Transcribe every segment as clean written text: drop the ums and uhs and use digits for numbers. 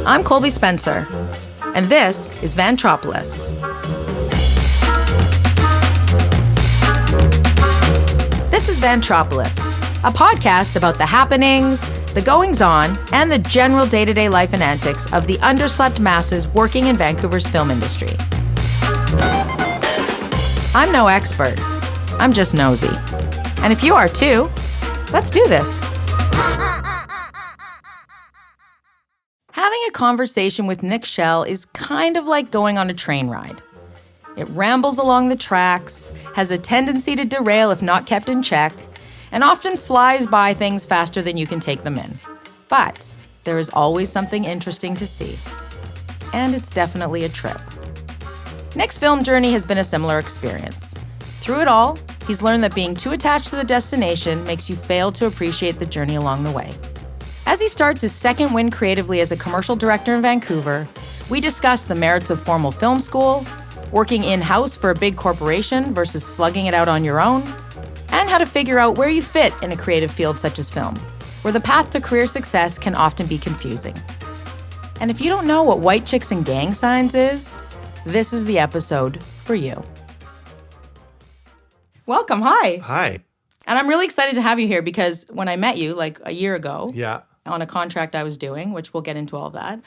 I'm Colby Spencer, and this is Vantropolis. This is Vantropolis, a podcast about the happenings, the goings-on, and the general day-to-day life and antics of the underslept masses working in Vancouver's film industry. I'm no expert. I'm just nosy. And if you are too, let's do this. Having a conversation with Nick SCHELLE is kind of like going on a train ride. It rambles along the tracks, has a tendency to derail if not kept in check, and often flies by things faster than you can take them in. But there is always something interesting to see. And it's definitely a trip. Nick's film journey has been a similar experience. Through it all, he's learned that being too attached to the destination makes you fail to appreciate the journey along the way. As he starts his second win creatively as a commercial director in Vancouver, we discuss the merits of formal film school, working in-house for a big corporation versus slugging it out on your own, and how to figure out where you fit in a creative field such as film, where the path to career success can often be confusing. And if you don't know what white chicks and gang signs is, this is the episode for you. Welcome, hi. Hi. And I'm really excited to have you here because when I met you like a year ago, Yeah. on a contract I was doing, which we'll get into all of that,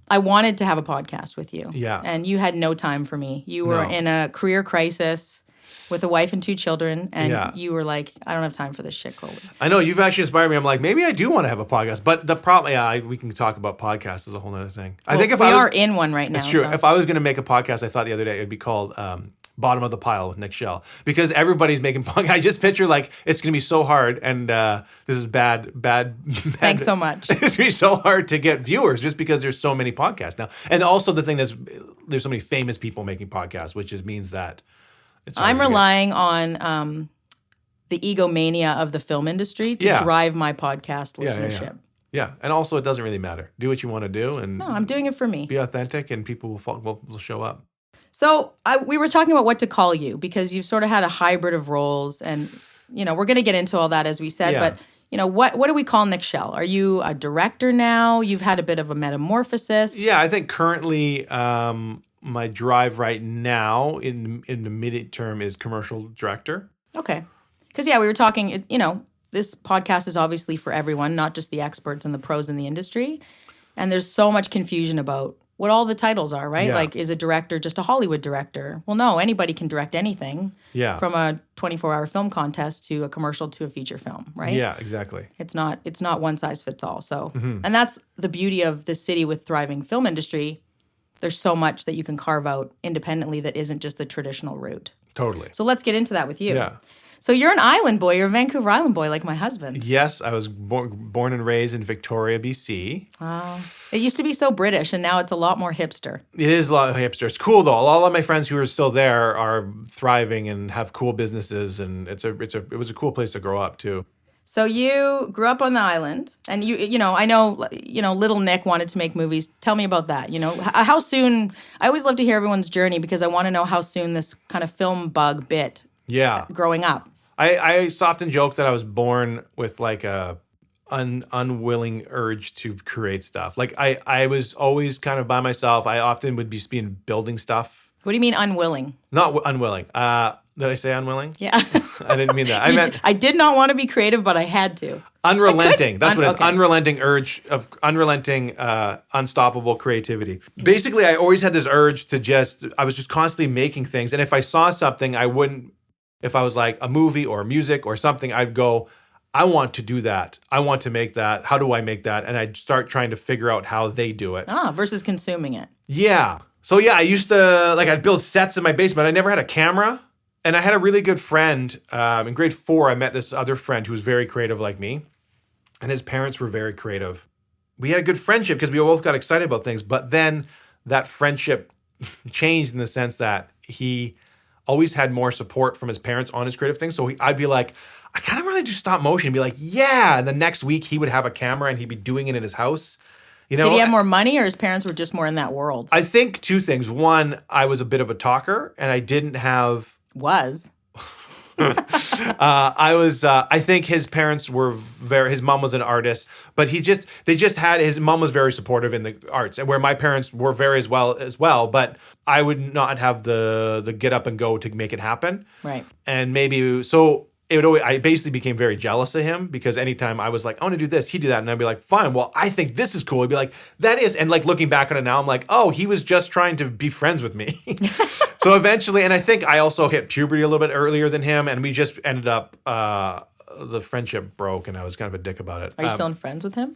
I wanted to have a podcast with you. Yeah. And you had no time for me. You were in a career crisis with a wife and 2 children, and you were like, I don't have time for this shit, Colby. I know, you've actually inspired me. I'm like, maybe I do want to have a podcast. But the problem, we can talk about podcasts is a whole other thing. I think if we are in one right now. It's true. So. If I was going to make a podcast, I thought the other day it'd be called Bottom of the Pile with Nick SCHELLE. Because everybody's making podcasts. I just picture like, it's going to be so hard. And this is bad. Thanks so much. It's going to be so hard to get viewers just because there's so many podcasts now. And also the thing is, there's so many famous people making podcasts, which just means that I'm relying on the egomania of the film industry to drive my podcast listenership. Yeah, and also it doesn't really matter. Do what you want to do, and no, I'm doing it for me. Be authentic, and people will show up. So we were talking about what to call you because you've sort of had a hybrid of roles, and we're going to get into all that as we said. Yeah. But what do we call Nick SCHELLE? Are you a director now? You've had a bit of a metamorphosis. Yeah, I think currently my drive right now in the mid-term is commercial director. Okay, because we were talking. This podcast is obviously for everyone, not just the experts and the pros in the industry. And there's so much confusion about what all the titles are, right? Yeah. Like, is a director just a Hollywood director? Well, no, anybody can direct anything. Yeah. From a 24-hour film contest to a commercial to a feature film, right? Yeah, exactly. It's not one size fits all. So, and that's the beauty of this city with thriving film industry. There's so much that you can carve out independently that isn't just the traditional route. Totally. So let's get into that with you. Yeah. So you're an island boy. You're a Vancouver island boy like my husband. Yes, I was born and raised in Victoria, BC. Oh. It used to be so British, and now it's a lot more hipster. It is a lot of hipster. It's cool, though. All of my friends who are still there are thriving and have cool businesses, and it was a cool place to grow up, too. So you grew up on the island, and I know, little Nick wanted to make movies. Tell me about that. How soon? I always love to hear everyone's journey because I want to know how soon this kind of film bug bit. Yeah. Growing up. I often joke that I was born with like a unwilling urge to create stuff. Like I was always kind of by myself. I often would just be building stuff. What do you mean unwilling? Not unwilling. Did I say unwilling? Yeah. I didn't mean that. I did not want to be creative, but I had to. Unrelenting. That's what it is. Okay. Unrelenting urge of unstoppable creativity. Basically, I always had this urge to I was just constantly making things. And if I saw something, if I was like a movie or music or something, I'd go, I want to do that. I want to make that. How do I make that? And I'd start trying to figure out how they do it. Versus consuming it. Yeah. So I used to, I'd build sets in my basement. I never had a camera. And I had a really good friend. In grade 4, I met this other friend who was very creative like me. And his parents were very creative. We had a good friendship because we both got excited about things. But then that friendship changed in the sense that he always had more support from his parents on his creative things. So I'd be like, I kind of really do stop motion. Be like, yeah. And the next week he would have a camera and he'd be doing it in his house. Did he have more money or his parents were just more in that world? I think 2 things. One, I was a bit of a talker and I didn't have... Was? I think his parents were his mom was an artist, but his mom was very supportive in the arts, and where my parents were very as well, but I would not have the get up and go to make it happen. Right. And maybe, I basically became very jealous of him because anytime I was like, I want to do this, he'd do that. And I'd be like, fine, well, I think this is cool. He'd be like, that is. And like looking back on it now, I'm like, oh, he was just trying to be friends with me. So eventually, and I think I also hit puberty a little bit earlier than him. And we just ended up, the friendship broke and I was kind of a dick about it. Are you still in friends with him?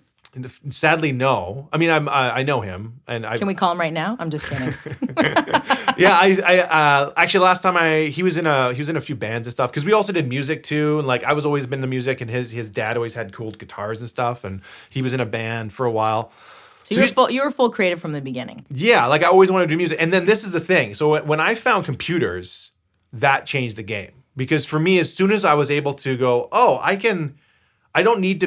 Sadly, no. I mean, I know him, and Can we call him right now? I'm just kidding. Yeah, I actually last time he was in a few bands and stuff because we also did music too, and like I was always been into music, and his dad always had cool guitars and stuff, and he was in a band for a while. So you were full creative from the beginning. Yeah, like I always wanted to do music, and then this is the thing. So when I found computers, that changed the game because for me, as soon as I was able to go, oh, I don't need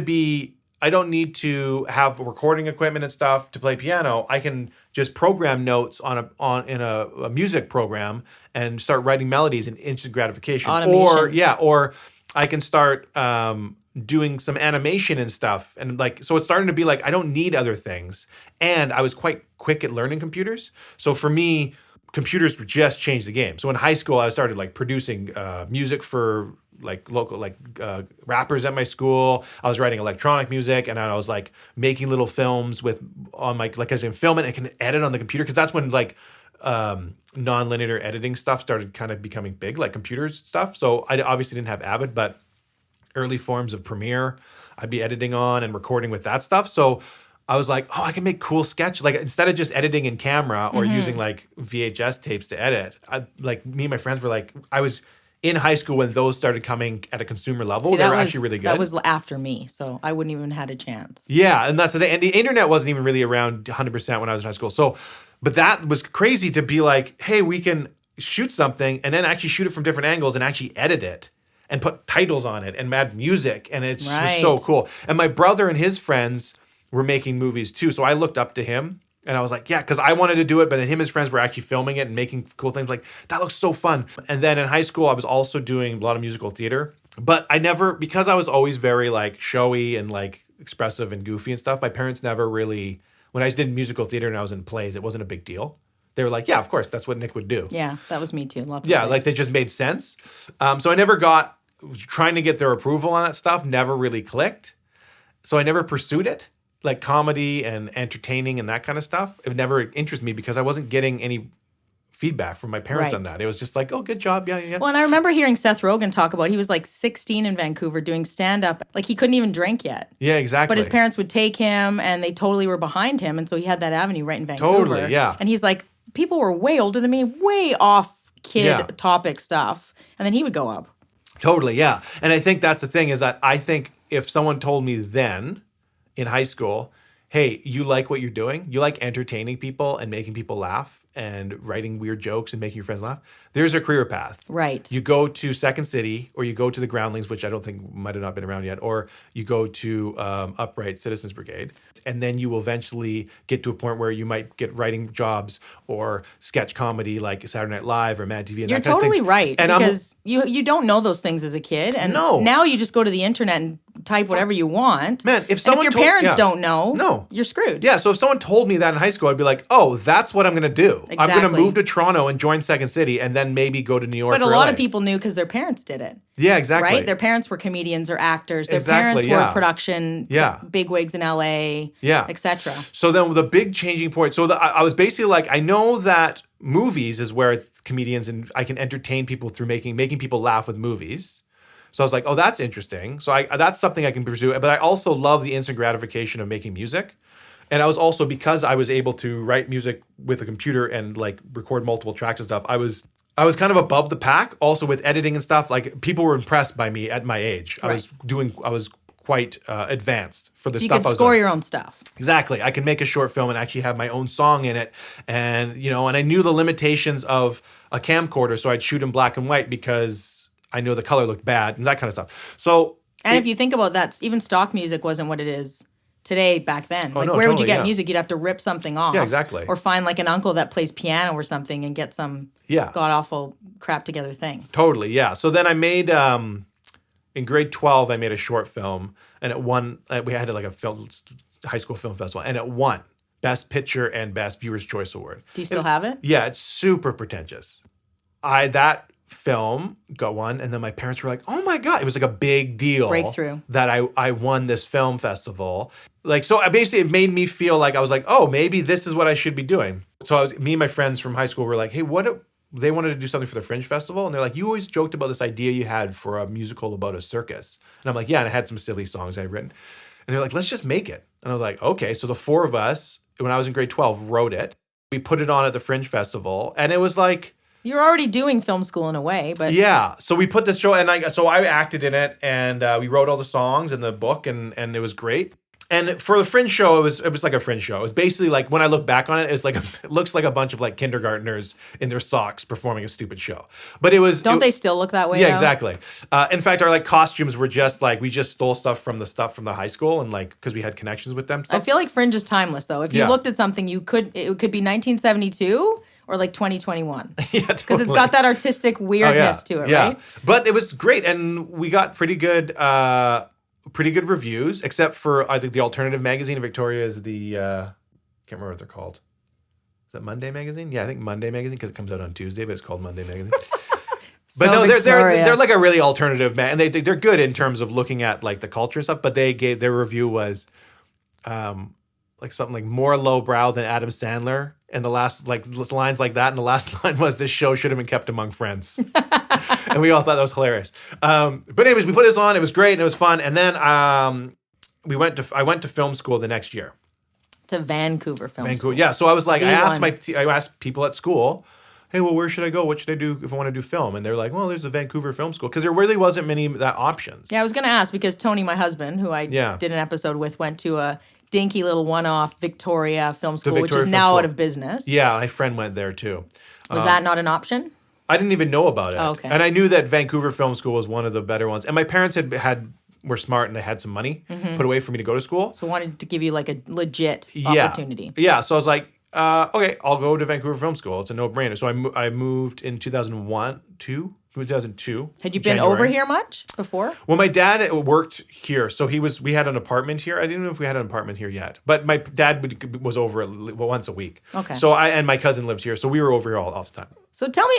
to have recording equipment and stuff to play piano. I can just program notes in a music program and start writing melodies in instant gratification. Automation. Or I can start doing some animation and stuff. And like, so it's starting to be like, I don't need other things. And I was quite quick at learning computers. So for me, computers just changed the game. So in high school, I started like producing music for like local rappers at my school. I was writing electronic music, and I was like making little films on my like as in film it and can edit on the computer because that's when like non-linear editing stuff started kind of becoming big, like computer stuff. So I obviously didn't have Avid, but early forms of Premiere, I'd be editing on and recording with that stuff. So I was like, oh, I can make cool sketch. Like instead of just editing in camera or using like VHS tapes to edit, like me and my friends were like, I was in high school when those started coming at a consumer level. They were actually really good. That was after me, so I wouldn't even had a chance. Yeah, and that's the thing. And the internet wasn't even really around 100% when I was in high school. So, but that was crazy to be like, hey, we can shoot something and then actually shoot it from different angles and actually edit it and put titles on it and add music. And it's just so cool. And my brother and his friends were making movies too. So I looked up to him. And I was like, yeah, because I wanted to do it, but then him and his friends were actually filming it and making cool things. Like, that looks so fun. And then in high school, I was also doing a lot of musical theater. But because I was always very like showy and like expressive and goofy and stuff, my parents never really, when I did musical theater and I was in plays, it wasn't a big deal. They were like, yeah, of course, that's what Nick would do. Yeah, that was me too. Lots of Yeah, plays. like they just made sense. So I trying to get their approval on that stuff never really clicked. So I never pursued it. Like comedy and entertaining and that kind of stuff, it never interested me because I wasn't getting any feedback from my parents on that. It was just like, oh, good job. Yeah. Well, and I remember hearing Seth Rogen talk about he was like 16 in Vancouver doing stand-up. Like he couldn't even drink yet. Yeah, exactly. But his parents would take him and they totally were behind him. And so he had that avenue right in Vancouver. Totally, yeah. And he's like, people were way older than me, way off kid topic stuff. And then he would go up. Totally, yeah. And I think that's the thing is that I think if someone told me then in high school, hey, you like what you're doing? You like entertaining people and making people laugh and writing weird jokes and making your friends laugh? There's a career path. Right. You go to Second City or you go to the Groundlings, which I don't think might have not been around yet, or you go to Upright Citizens Brigade. And then you will eventually get to a point where you might get writing jobs or sketch comedy like Saturday Night Live or Mad TV. And You're that kind totally of things. right. And because you don't know those things as a kid. And now you just go to the internet and type whatever you want. Man, if your parents don't know, you're screwed. Yeah, so if someone told me that in high school, I'd be like, oh, that's what I'm going to do. Exactly. I'm going to move to Toronto and join Second City and then maybe go to New York But a or lot LA. of people knew because their parents did it. Yeah, exactly. Right? Their parents were comedians or actors. Their Exactly, parents yeah. were production bigwigs in LA, etc. So then the big changing point, I was basically like, I know that movies is where comedians and I can entertain people through making people laugh with movies. So I was like, oh, that's interesting. So that's something I can pursue. But I also love the instant gratification of making music. And I was also, because I was able to write music with a computer and like record multiple tracks and stuff, I was kind of above the pack also with editing and stuff. Like people were impressed by me at my age. Right. I was quite advanced for the So you stuff could I was score doing. your own stuff. Exactly. I could make a short film and actually have my own song in it. And, and I knew the limitations of a camcorder. So I'd shoot in black and white because I know the color looked bad and that kind of stuff. So, And if you think about that, even stock music wasn't what it is today back then. Oh, Like, no, where would you totally, get yeah. music? You'd have to rip something off. Yeah, exactly. Or find like an uncle that plays piano or something and get some Yeah. god-awful crap together thing. Totally, yeah. So then I made, in grade 12, I made a short film, and it won, we had like a high school film festival, and it won Best Picture and Best Viewer's Choice Award. Do you still have it? Yeah, it's super pretentious. That film got one, and then my parents were like, "Oh my god!" It was like a big deal, Breakthrough. that I won this film festival. Like, so basically, it made me feel like I was like, "Oh, maybe this is what I should be doing." So me and my friends from high school were like, "Hey, what if they wanted to do something for the Fringe Festival?" And they're like, "You always joked about this idea you had for a musical about a circus." And I'm like, "Yeah," and I had some silly songs I'd written. And they're like, "Let's just make it." And I was like, "Okay." So the four of us, when I was in grade 12, wrote it. We put it on at the Fringe Festival, and it was like, You're already doing film school in a way, but yeah. So we put this show, and I acted in it, and we wrote all the songs and the book, and it was great. And for the Fringe show, it was like a Fringe show. It was basically like, when I look back on it, it's like it looks like a bunch of like kindergartners in their socks performing a stupid show. But it was don't they still look that way? Yeah, though? exactly. In fact, our like costumes were just like, we just stole stuff from the high school, and like, because we had connections with them. I feel like Fringe is timeless, though. If you Yeah. looked at something, it could be 1972 or like 2021. Yeah, Because it's totally. got that artistic weirdness to it, right? But it was great, and we got pretty good reviews, except for, I think, the alternative magazine in Victoria is the can't remember what they're called. Is that Monday Magazine? Yeah, I think Monday Magazine, because it comes out on Tuesday, but it's called Monday Magazine. But no, they're like a really alternative and they're good in terms of looking at like the culture and stuff. But their review was like something like more lowbrow than Adam Sandler, and the last like lines like that, and the last line was, "This show should have been kept among friends." And we all thought that was hilarious. But anyways, we put this on. It was great and it was fun. And then I went to film school the next year. To Vancouver Film School. Yeah. So I was like, The I asked people at school, "Hey, well, where should I go? What should I do if I want to do film?" And they're like, "Well, there's a Vancouver Film School," because there really wasn't many that options. Yeah, I was going to ask because Tony, my husband, who I did an episode with, went to a dinky little one-off Victoria Film School, which is now out of business. Yeah, my friend went there too. Was that not an option? I didn't even know about it. Oh, okay. And I knew that Vancouver Film School was one of the better ones. And my parents were smart, and they had some money put away for me to go to school. So wanted to give you like a legit opportunity. Yeah. So I was like, okay, I'll go to Vancouver Film School. It's a no-brainer. So I moved in 2002. Had you been over here much before? Well, my dad worked here, so we had an apartment here. I didn't know if we had an apartment here yet, but my dad was over once a week. Okay. So and my cousin lives here, so we were over here all the time. So tell me,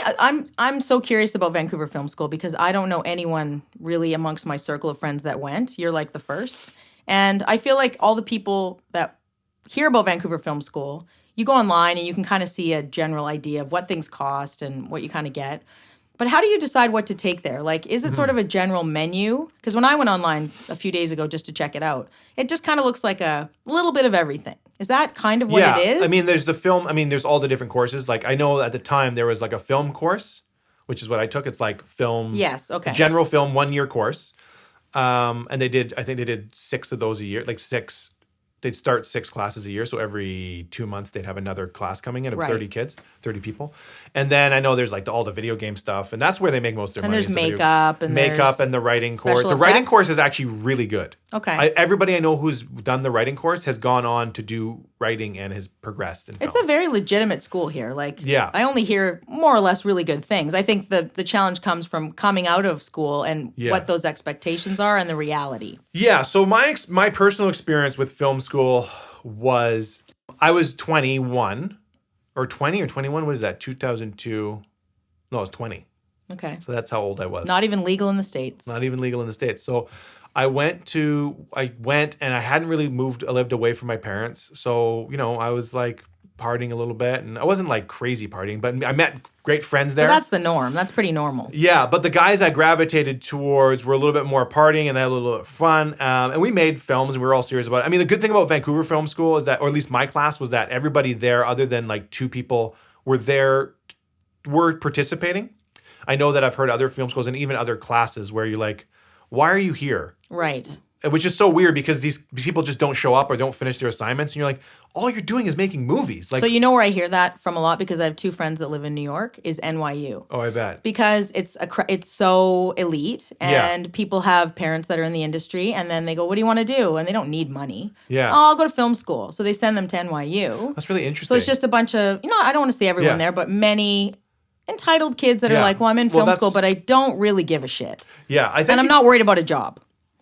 I'm so curious about Vancouver Film School because I don't know anyone really amongst my circle of friends that went. You're like the first. And I feel like all the people that hear about Vancouver Film School, you go online and you can kind of see a general idea of what things cost and what you kind of get. But how do you decide what to take there? Like, is it sort of a general menu? Because when I went online a few days ago just to check it out, it just kind of looks like a little bit of everything. Is that kind of what it is? I mean, there's all the different courses. Like, I know at the time there was like a film course, which is what I took. It's like film. Yes, okay. General film 1-year course. And I think they did 6 of those a year, like 6. They'd start 6 classes a year. So every 2 months, they'd have another class coming in of 30 kids, 30 people. And then I know there's like all the video game stuff. And that's where they make most of their money. And there's makeup. And the writing course. special The writing effects? course is actually really good. Okay. Everybody I know who's done the writing course has gone on to do writing and has progressed in film. It's a very legitimate school here. Like, Yeah. I only hear more or less really good things. I think the challenge comes from coming out of school and what those expectations are and the reality. Yeah. So my personal experience with film school was, I was 21 or 20 or 21. What is that? 2002. No, I was 20. Okay. So that's how old I was. Not even legal in the States. Not even legal in the States. So I went and I hadn't really lived away from my parents. So, I was like partying a little bit, and I wasn't like crazy partying, but I met great friends there. But that's the norm. That's pretty normal. Yeah, but the guys I gravitated towards were a little bit more partying, and they had a little bit of fun. And we made films, and we were all serious about it. I mean, the good thing about Vancouver Film School is that, or at least my class, was that everybody there, other than like 2 people, were participating. I know that I've heard other film schools and even other classes where you're like, why are you here? Right. which is so weird because these people just don't show up or don't finish their assignments. And you're like, all you're doing is making movies. Like, So you know where I hear that from a lot, because I have two friends that live in New York, is NYU. oh, I bet. Because it's so elite, and people have parents that are in the industry, and then they go, what do you want to do? And they don't need money. Yeah. Oh, I'll go to film school. So they send them to NYU. That's really interesting. So it's just a bunch of, I don't want to say everyone there, but many entitled kids that are like, well, I'm in film school, but I don't really give a shit. Yeah. I think And I'm not worried about a job.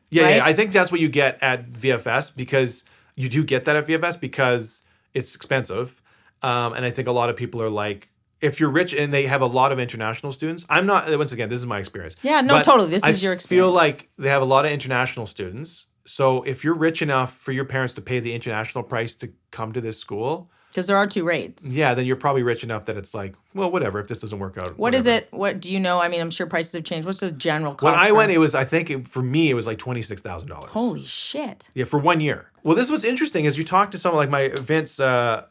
Yeah, right? yeah, I think that's what you get at VFS, because you do get that at VFS because it's expensive. And I think a lot of people are like, if you're rich and they have a lot of international students, I'm not, once again, this is my experience. Yeah, no, but totally. This is your I experience. feel like they have a lot of international students. So if you're rich enough for your parents to pay the international price to come to this school, Because there are two rates. yeah, then you're probably rich enough that it's like, well, whatever, if this doesn't work out. What is it? What do you know? I mean, I'm sure prices have changed. What's the general cost? When I for- went, it was, I think for me, it was like $26,000. Holy shit. Yeah, for 1 year. Well, this was interesting is you talk to someone like my Vince,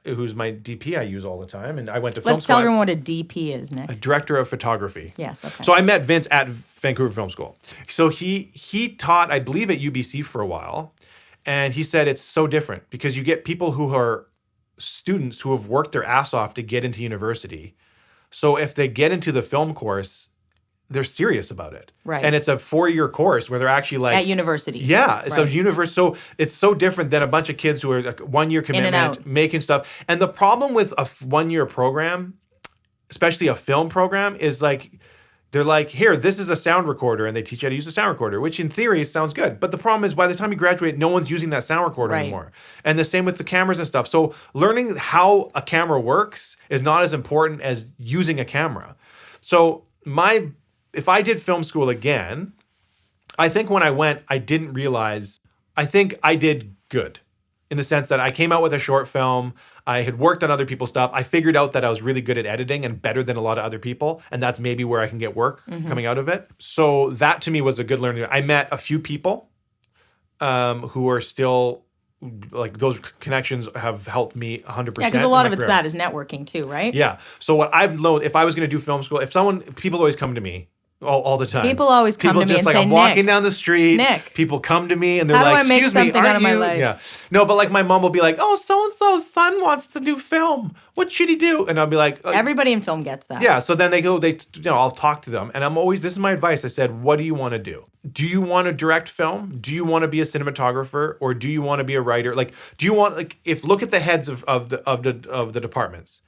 who's my DP I use all the time, and I went to film Let's tell school. everyone what a DP is, Nick. A director of photography. Yes, okay. So I met Vince at Vancouver Film School. So he taught, I believe, at UBC for a while, and he said it's so different because you get people who are students who have worked their ass off to get into university. So if they get into the film course, they're serious about it. Right. And it's a 4-year course where they're actually like At university. yeah, so Right. so it's so different than a bunch of kids who are like 1-year commitment, out. making stuff. And the problem with a 1-year program, especially a film program, is like they're like, here, this is a sound recorder, and they teach you how to use a sound recorder, which in theory sounds good. But the problem is by the time you graduate, no one's using that sound recorder Right. anymore. And the same with the cameras and stuff. So learning how a camera works is not as important as using a camera. So if I did film school again, I think when I went, I didn't realize, I think I did good in the sense that I came out with a short film. I had worked on other people's stuff. I figured out that I was really good at editing and better than a lot of other people. And that's maybe where I can get work coming out of it. So that to me was a good learning. I met a few people who are still, like those connections have helped me 100%. Yeah, because a lot of it's that is networking too, right? Yeah. So what I've learned, if I was going to do film school, people always come to me all the time. People always come to me just and like, say, I'm walking Nick, down the street. Nick, people come to me and they're how do like, I make excuse me, something out aren't of my you? life? Yeah. No, but like my mom will be like, oh, so-and-so's son wants to do film. What should he do? And I'll be like, Everybody in film gets that. yeah. So then I'll talk to them. And this is my advice. I said, what do you want to do? Do you want to direct film? Do you want to be a cinematographer? Or do you want to be a writer? Like, do you want, look at the heads of the departments.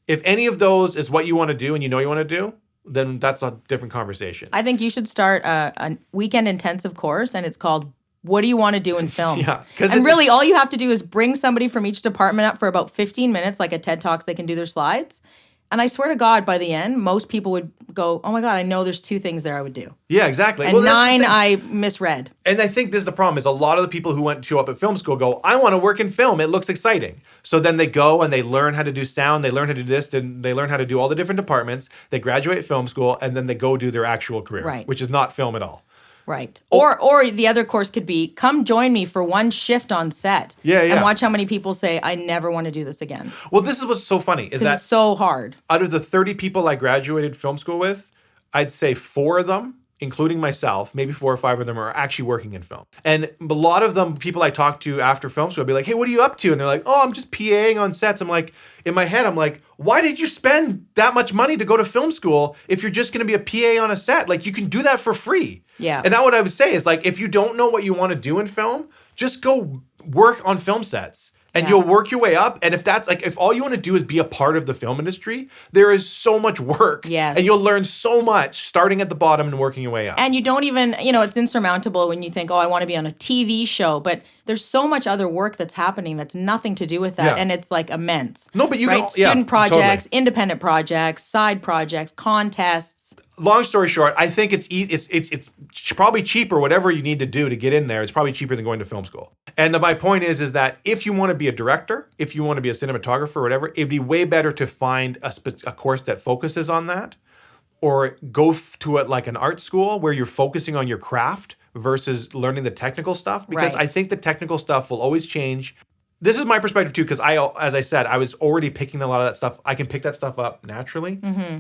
If any of those is what you want to do and you know you want to do, then that's a different conversation. I think you should start a weekend intensive course, and it's called What Do You Want to Do in Film? Yeah, and really all you have to do is bring somebody from each department up for about 15 minutes, like at TED Talks, they can do their slides. And I swear to God, by the end, most people would go, oh my God, I know there's 2 things there I would do. Yeah, exactly. And Well, that's the 9 thing. I misread. And I think this is the problem is a lot of the people who show up at film school go, I want to work in film. It looks exciting. So then they go and they learn how to do sound. They learn how to do this. And they learn how to do all the different departments. They graduate film school and then they go do their actual career, Right. which is not film at all. Right. Or the other course could be, come join me for one shift on set. Yeah, yeah. And watch how many people say, I never want to do this again. Well, this is what's so funny is Because that it's so hard. out of the 30 people I graduated film school with, I'd say 4 of them, including myself, maybe 4 or 5 of them are actually working in film. And a lot of them, people I talk to after film school, I'd be like, hey, what are you up to? And they're like, oh, I'm just PAing on sets. I'm like, in my head, I'm like, why did you spend that much money to go to film school if you're just going to be a PA on a set? Like, you can do that for free. Yeah. And that's what I would say is like, if you don't know what you want to do in film, just go work on film sets. And Yeah. you'll work your way up. And if all you want to do is be a part of the film industry, there is so much work. Yes. And you'll learn so much starting at the bottom and working your way up. And you don't even, it's insurmountable when you think, oh, I want to be on a TV show. But there's so much other work that's happening that's nothing to do with that. Yeah. and it's like immense. No, but you right? can- yeah, Student projects, totally. independent projects, side projects, contests. Long story short, I think it's probably cheaper, whatever you need to do to get in there. It's probably cheaper than going to film school. And my point is that if you want to be a director, if you want to be a cinematographer or whatever, it'd be way better to find a course that focuses on that, or go to it like an art school where you're focusing on your craft versus learning the technical stuff. Because Right. I think the technical stuff will always change. This is my perspective too, because as I said, I was already picking a lot of that stuff. I can pick that stuff up naturally. Mm-hmm.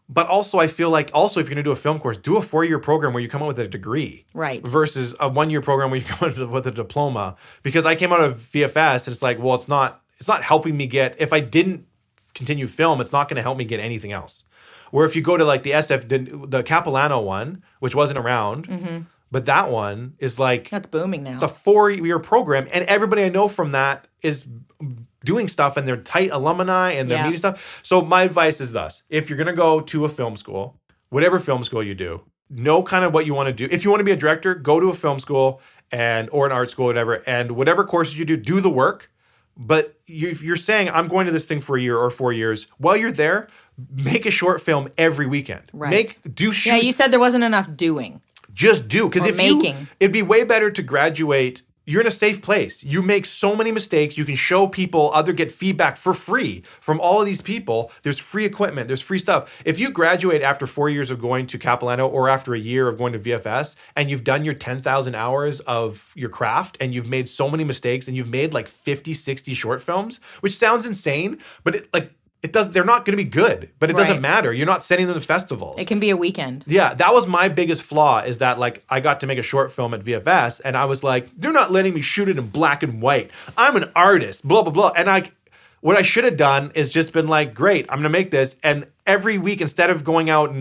But also, I feel like also if you're going to do a film course, do a 4-year program where you come out with a degree. Right. Versus a 1-year program where you come out with a diploma. Because I came out of VFS and it's like, well, it's not helping me get, if I didn't continue film, it's not going to help me get anything else. Where if you go to like the Capilano one, which wasn't around, but that one is like, That's booming now. it's a 4-year program, and everybody I know from that is doing stuff, and they're tight alumni, and they're meeting stuff. So my advice is thus: if you're gonna go to a film school, whatever film school you do, know kind of what you want to do. If you want to be a director, go to a film school or an art school, whatever, and whatever courses you do the work. But if you're saying, I'm going to this thing for a year or 4 years, while you're there, make a short film every weekend. Right. Shoot. Yeah, you said there wasn't enough doing. Just do. Because it'd be way better to graduate. You're in a safe place. You make so many mistakes. You can show people, get feedback for free from all of these people. There's free equipment. There's free stuff. If you graduate after 4 years of going to Capilano or after a year of going to VFS and you've done your 10,000 hours of your craft and you've made so many mistakes and you've made like 50, 60 short films, which sounds insane, but they're not going to be good, but it doesn't matter. You're not sending them to festivals. It can be a weekend. Yeah, that was my biggest flaw is that like I got to make a short film at VFS and I was like, they're not letting me shoot it in black and white. I'm an artist, blah, blah, blah. And what I should have done is just been like, great, I'm going to make this. And every week, instead of going out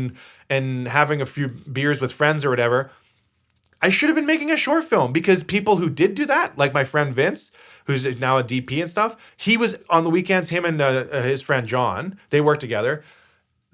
and having a few beers with friends or whatever, I should have been making a short film because people who did do that, like my friend Vince, who's now a DP and stuff, he was on the weekends, him and his friend John, they worked together.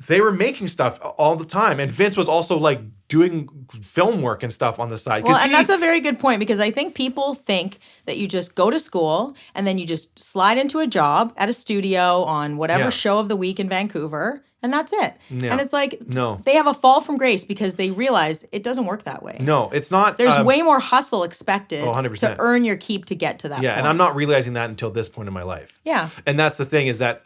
They were making stuff all the time. And Vince was also like doing film work and stuff on the side. Well, and that's a very good point because I think people think that you just go to school and then you just slide into a job at a studio on whatever show of the week in Vancouver and that's it. Yeah. And it's like No. they have a fall from grace because they realize it doesn't work that way. No, it's not. There's way more hustle expected 100%. to earn your keep to get to that point. Yeah, and I'm not realizing that until this point in my life. Yeah. And that's the thing is that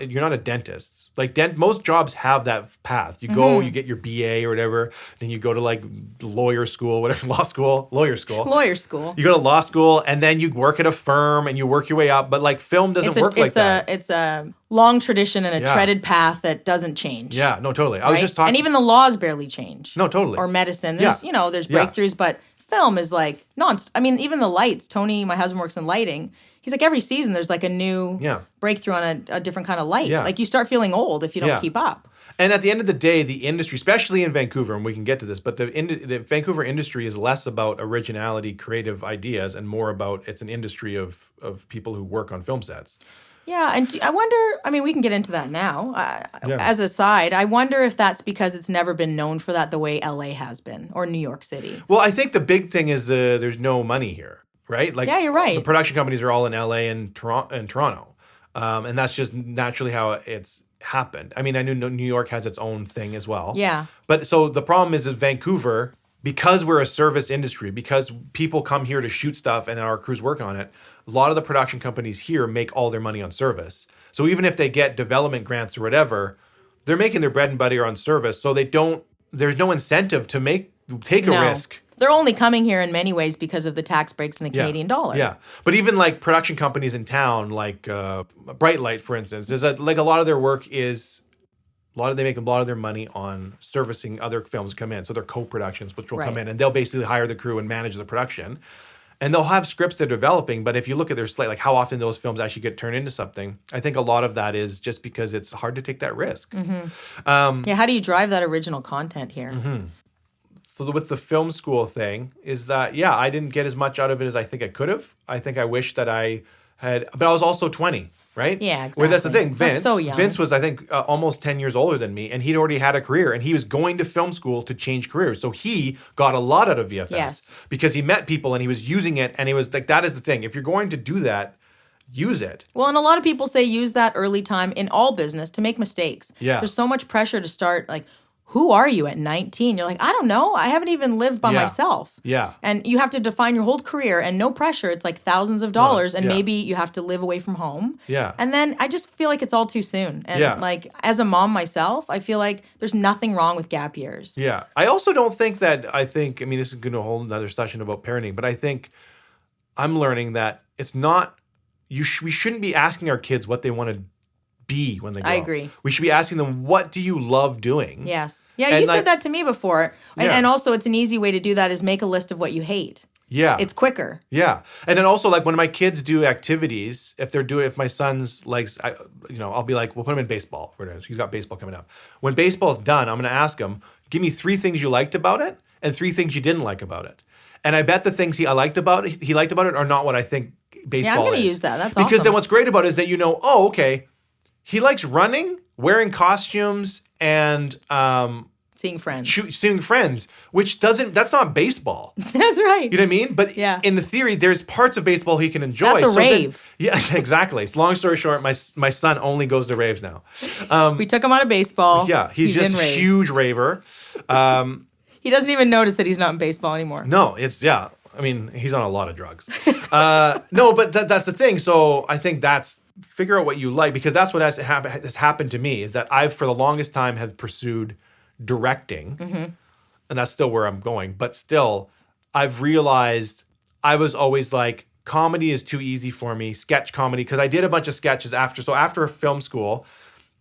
you're not a dentist. Like most jobs have that path. You go, you get your BA or whatever, then you go to like lawyer school, whatever, lawyer school. Lawyer school. You go to law school and then you work at a firm and you work your way up. But like film doesn't work like that. It's a long tradition and a treaded path that doesn't change. Yeah, no, totally. I was just talking. And even the laws barely change. No, totally. Or medicine. There's there's breakthroughs, but film is like I mean, even the lights. Tony, my husband, works in lighting. He's like every season there's like a new breakthrough on a different kind of light. Yeah. Like you start feeling old if you don't keep up. And at the end of the day, the industry, especially in Vancouver, and we can get to this, but the Vancouver industry is less about originality, creative ideas, and more about it's an industry of people who work on film sets. Yeah, and I wonder, I mean, we can get into that now. As a side, I wonder if that's because it's never been known for that the way LA has been, or New York City. Well, I think the big thing is there's no money here. Right? Like, yeah, you're right. The production companies are all in LA and Toronto. And that's just naturally how it's happened. I mean, I knew New York has its own thing as well. Yeah. But so the problem is Vancouver, because we're a service industry, because people come here to shoot stuff and our crews work on it, a lot of the production companies here make all their money on service. So even if they get development grants or whatever, they're making their bread and butter on service. So there's no incentive to take a risk. They're only coming here in many ways because of the tax breaks and the Canadian dollar. Yeah. But even like production companies in town, like Bright Light, for instance, is like a lot of their work they make a lot of their money on servicing other films that come in. So they're co-productions, which will come in and they'll basically hire the crew and manage the production. And they'll have scripts they're developing, but if you look at their slate, like how often those films actually get turned into something, I think a lot of that is just because it's hard to take that risk. Mm-hmm. How do you drive that original content here? Mm-hmm. So with the film school thing is that, I didn't get as much out of it as I think I could have. I think I wish that I had, but I was also 20, right? Yeah, exactly. Where that's the thing. That's so young. Vince was, I think, almost 10 years older than me, and he'd already had a career, and he was going to film school to change careers. So he got a lot out of VFS because he met people and he was using it, and he was like, that is the thing. If you're going to do that, use it. Well, and a lot of people say use that early time in all business to make mistakes. Yeah. There's so much pressure to start like, who are you at 19? You're like, I don't know. I haven't even lived by myself. Yeah. And you have to define your whole career and no pressure. It's like thousands of dollars and maybe you have to live away from home. Yeah. And then I just feel like it's all too soon. And like as a mom myself, I feel like there's nothing wrong with gap years. Yeah. I also don't think I mean, this is going to a whole another discussion about parenting, but I think I'm learning that it's not, we shouldn't be asking our kids what they want to be when they grow I up. agree. We should be asking them, what do you love doing? Yes. Yeah, And you like- said that to me before. And also, it's an easy way to do that is make a list of what you hate. Yeah. It's quicker. Yeah. And then also like when my kids do activities, if my son's likes, I'll be like, we'll put him in baseball. He's got baseball coming up. When baseball's done, I'm going to ask him, give me 3 things you liked about it and 3 things you didn't like about it. And I bet the things he liked about it are not what I think baseball is. Yeah, I'm going to use that. That's Because awesome. then what's great about it is that okay, he likes running, wearing costumes, and Seeing friends. seeing friends, that's not baseball. That's right. You know what I mean? But Yeah. in the theory, there's parts of baseball he can enjoy. That's a rave. Yeah, exactly. So long story short, my son only goes to raves now. We took him out of baseball. Yeah, he's just in a raves. huge raver. He doesn't even notice that he's not in baseball anymore. No, he's on a lot of drugs. No, but that's the thing. So I think figure out what you like, because that's what has happened to me, is that I've for the longest time have pursued directing, and that's still where I'm going. But still, I've realized I was always like, comedy is too easy for me, sketch comedy, because I did a bunch of sketches after. So after film school,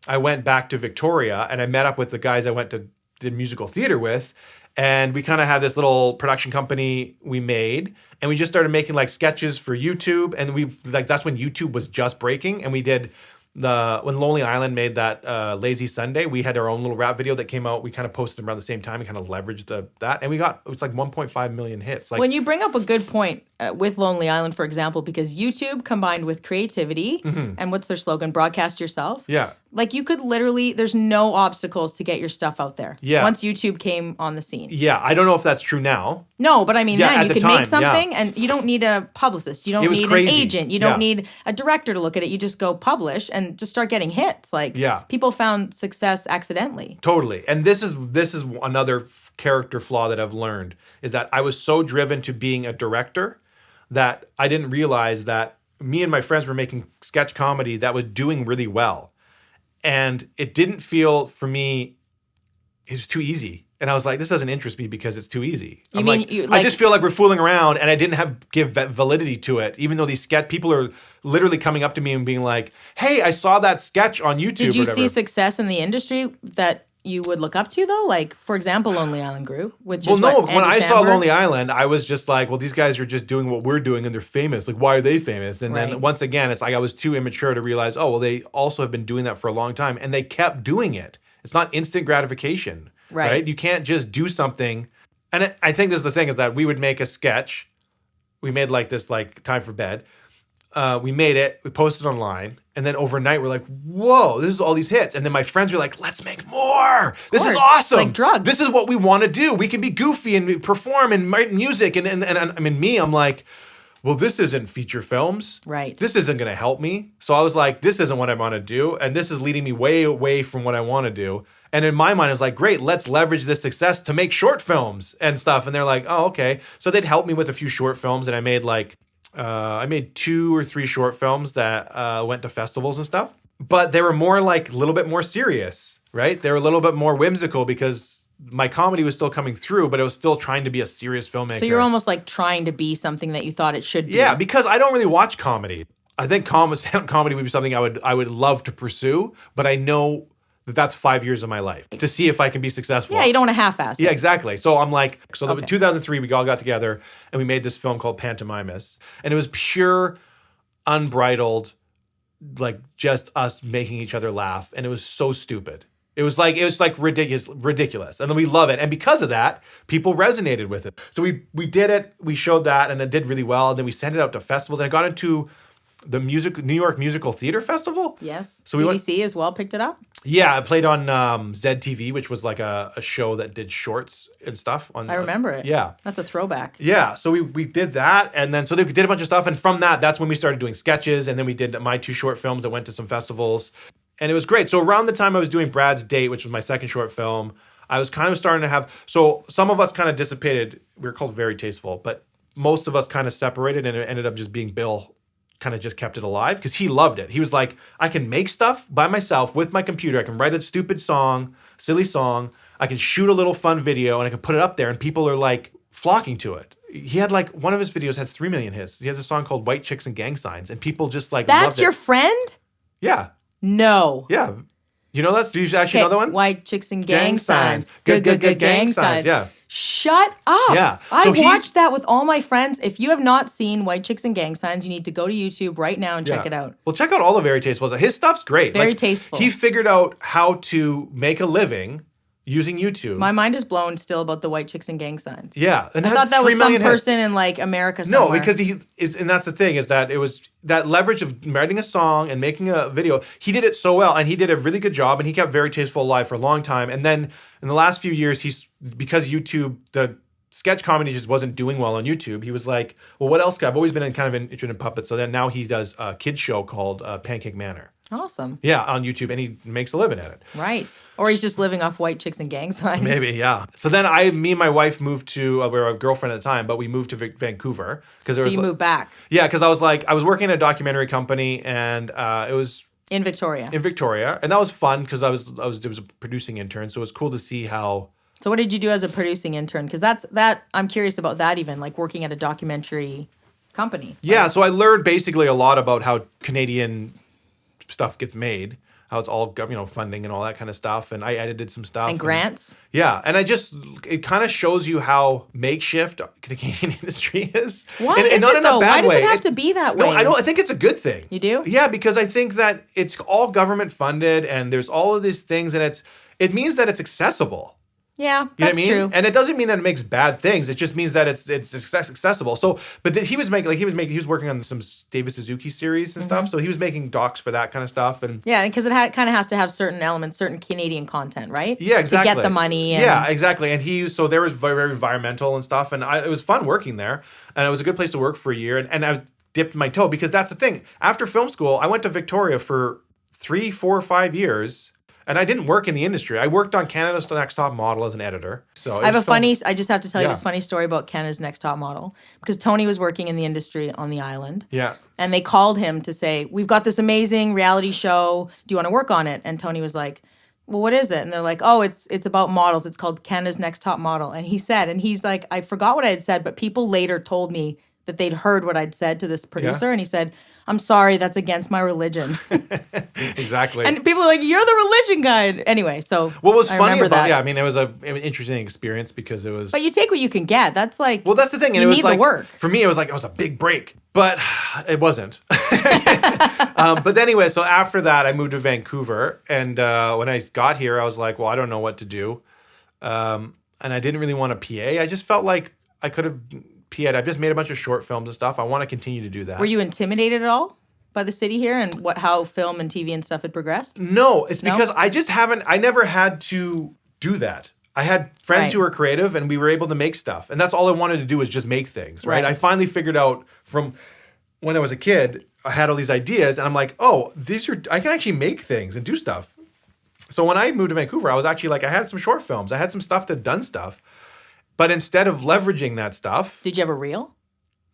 I went back to Victoria and I met up with the guys I did musical theater with. And we kind of had this little production company we made, and we just started making like sketches for YouTube. And that's when YouTube was just breaking. And we did when Lonely Island made that Lazy Sunday, we had our own little rap video that came out. We kind of posted them around the same time. We kind of leveraged that, and it's like 1.5 million hits. Like, when you bring up a good point with Lonely Island, for example, because YouTube combined with creativity and what's their slogan? Broadcast yourself. Yeah. Like you could literally, there's no obstacles to get your stuff out there. Yeah. Once YouTube came on the scene. Yeah, I don't know if that's true now. No, but I mean, Yeah, then at you the could time, make something yeah. and you don't need a publicist. You It don't was need crazy. an agent. You don't Yeah. need a director to look at it. You just go publish and just start getting hits. Like Yeah. people found success accidentally. Totally. And this is another character flaw that I've learned, is that I was so driven to being a director that I didn't realize that me and my friends were making sketch comedy that was doing really well. And it didn't feel, for me, it was too easy. And I was like, this doesn't interest me because it's too easy. I just feel like we're fooling around, and I didn't give validity to it, even though these people are literally coming up to me and being like, hey, I saw that sketch on YouTube. Did you or whatever. see success in the industry that you would look up to, though? Like, for example, Lonely Island Group, which is when Andy I saw Samberg? Lonely Island, I was just like, well, these guys are just doing what we're doing and they're famous. Like, why are they famous? And Right. then once again, it's like I was too immature to realize, oh, well, they also have been doing that for a long time, and they kept doing it. It's not instant gratification, right? You can't just do something. And I think this is the thing, is that we would make a sketch. We made like this, like Time for Bed. We made it, we posted online, and then overnight we're like, whoa, this is all these hits. And then my friends were like, let's make more. This is course. awesome. It's like drugs. This is what we want to do. We can be goofy and perform and write music. And I mean, I'm like, well, this isn't feature films. Right. This isn't going to help me. So I was like, this isn't what I want to do. And this is leading me way away from what I want to do. And in my mind, I was like, great, let's leverage this success to make short films and stuff. And they're like, oh, okay. So they'd help me with a few short films. And I made 2 or 3 short films that went to festivals and stuff. But they were more like a little bit more serious, right? They were a little bit more whimsical because my comedy was still coming through, but it was still trying to be a serious filmmaker. So you're almost like trying to be something that you thought it should be. Yeah, because I don't really watch comedy. I think stand-up comedy would be something I would love to pursue, but I know that that's 5 years of my life to see if I can be successful. Yeah, you don't want to half-ass it. Yeah, exactly. So I'm like, in Okay. 2003, we all got together and we made this film called Pantomimus. And it was pure, unbridled, like just us making each other laugh. And it was so stupid. It was like ridiculous. And then we love it. And because of that, people resonated with it. So we did it, we showed that, and it did really well. And then we sent it out to festivals. And I got into the New York Musical Theater Festival. Yes. So we went- CBC as well picked it up. Yeah, I played on ZTV, which was like a show that did shorts and stuff. I remember it. Yeah. That's a throwback. Yeah, so we did that, and then so we did a bunch of stuff, and from that's when we started doing sketches, and then we did my 2 short films that went to some festivals, and it was great. So around the time I was doing Brad's Date, which was my second short film, I was kind of starting to have, so some of us kind of dissipated. We were called Very Tasteful, but most of us kind of separated, and it ended up just being Bill kind of just kept it alive because he loved it. He was like, I can make stuff by myself with my computer. I can write a stupid song, silly song. I can shoot a little fun video and I can put it up there and people are like flocking to it. He had like, one of his videos had 3 million hits. He has a song called White Chicks and Gang Signs and people just like loved That's it. your friend? Yeah. No. Yeah. You know that? Do you actually know that one? White chicks and gang signs. Good Gang signs. Yeah. Shut up. Yeah. I So he's- watched that with all my friends. If you have not seen White Chicks and Gang Signs, you need to go to YouTube right now and check it out. Well, check out all of Very Tasteful. His stuff's great. Very tasteful. He figured out how to make a living using YouTube. My mind is blown still about the White Chicks and Gang Signs. Yeah. And I thought that was some person in like America somewhere. No, because and that's the thing, is that it was that leverage of writing a song and making a video. He did it so well, and he did a really good job, and he kept Very Tasteful alive for a long time. And then in the last few years, because YouTube, the sketch comedy just wasn't doing well on YouTube, he was like, well, what else? I've always been interested in puppets. So then now he does a kid's show called Pancake Manor. Awesome. Yeah, on YouTube, and he makes a living at it. Right. Or he's just living off White Chicks and Gang Signs. Maybe, yeah. So then me and my wife moved to, we were a girlfriend at the time, but we moved to Vancouver. So you moved back. Yeah, because I was working at a documentary company, and it was in Victoria. And that was fun because I was a producing intern, so it was cool to see how. So what did you do as a producing intern? Because I'm curious about that, even like working at a documentary company. Yeah, so I learned basically a lot about how Canadian stuff gets made, how it's all funding and all that kind of stuff, and I edited some stuff and grants. Yeah, and it kind of shows you how makeshift the Canadian industry is. Why is it though? Why does it have to be that way? No, I don't. I think it's a good thing. You do? Yeah, because I think that it's all government funded, and there's all of these things, and it means that it's accessible. Yeah, You know that's what I mean? true. And it doesn't mean that it makes bad things. It just means that it's accessible. So, but he was working on some David Suzuki series and stuff. So he was making docs for that kind of stuff. And yeah, because it kind of has to have certain elements, certain Canadian content, right? yeah, exactly. To get the money. Yeah, exactly. And so there was very, very environmental and stuff. And it was fun working there. And it was a good place to work for a year. And I dipped my toe because that's the thing. After film school, I went to Victoria for 3, 4, 5 years. And I didn't work in the industry. I worked on Canada's Next Top Model as an editor. So I just have to tell you this funny story about Canada's Next Top Model. Because Tony was working in the industry on the island. Yeah. And they called him to say, we've got this amazing reality show. Do you want to work on it? And Tony was like, well, what is it? And they're like, oh, it's about models. It's called Canada's Next Top Model. And he's like, I forgot what I had said, but people later told me that they'd heard what I'd said to this producer. Yeah. And he said, I'm sorry, that's against my religion. Exactly. And people are like, you're the religion guy. Anyway, so what was funny about that. Yeah, I mean, it was an interesting experience because it was. But you take what you can get. That's like. Well, that's the thing. And you it was need like, the work. For me, it was a big break, but it wasn't. But anyway, so after that, I moved to Vancouver, and when I got here, I was like, well, I don't know what to do, and I didn't really want to PA. I just felt like I could have. I've just made a bunch of short films and stuff. I want to continue to do that. Were you intimidated at all by the city here and how film and TV and stuff had progressed? No, it's because I never had to do that. I had friends who were creative and we were able to make stuff. And that's all I wanted to do was just make things, right? I finally figured out from when I was a kid, I had all these ideas and I'm like, oh, I can actually make things and do stuff. So when I moved to Vancouver, I was actually like, I had some short films. I had some stuff that done stuff. But instead of leveraging that stuff... Did you have a reel?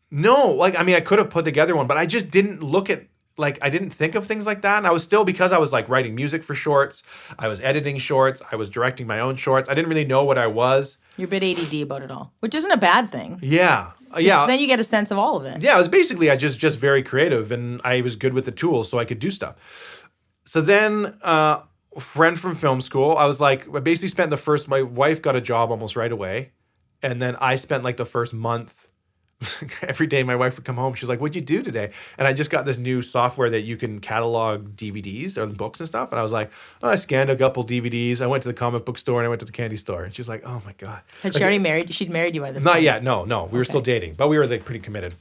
No. I could have put together one, but I just didn't look at... I didn't think of things like that. And I was still, because I was writing music for shorts, I was editing shorts, I was directing my own shorts. I didn't really know what I was. You're a bit ADD about it all, which isn't a bad thing. Yeah. Yeah. Then you get a sense of all of it. Yeah, it was basically, I just very creative and I was good with the tools so I could do stuff. So then... friend from film school, I basically spent my wife got a job almost right away. And then I spent the first month, every day my wife would come home. She's like, what'd you do today? And I just got this new software that you can catalog DVDs or books and stuff. And I was like, I scanned a couple DVDs. I went to the comic book store and I went to the candy store. And she's like, oh my God. Had she already married? She'd married you by this point? Not yet. No. We were still dating, but we were pretty committed.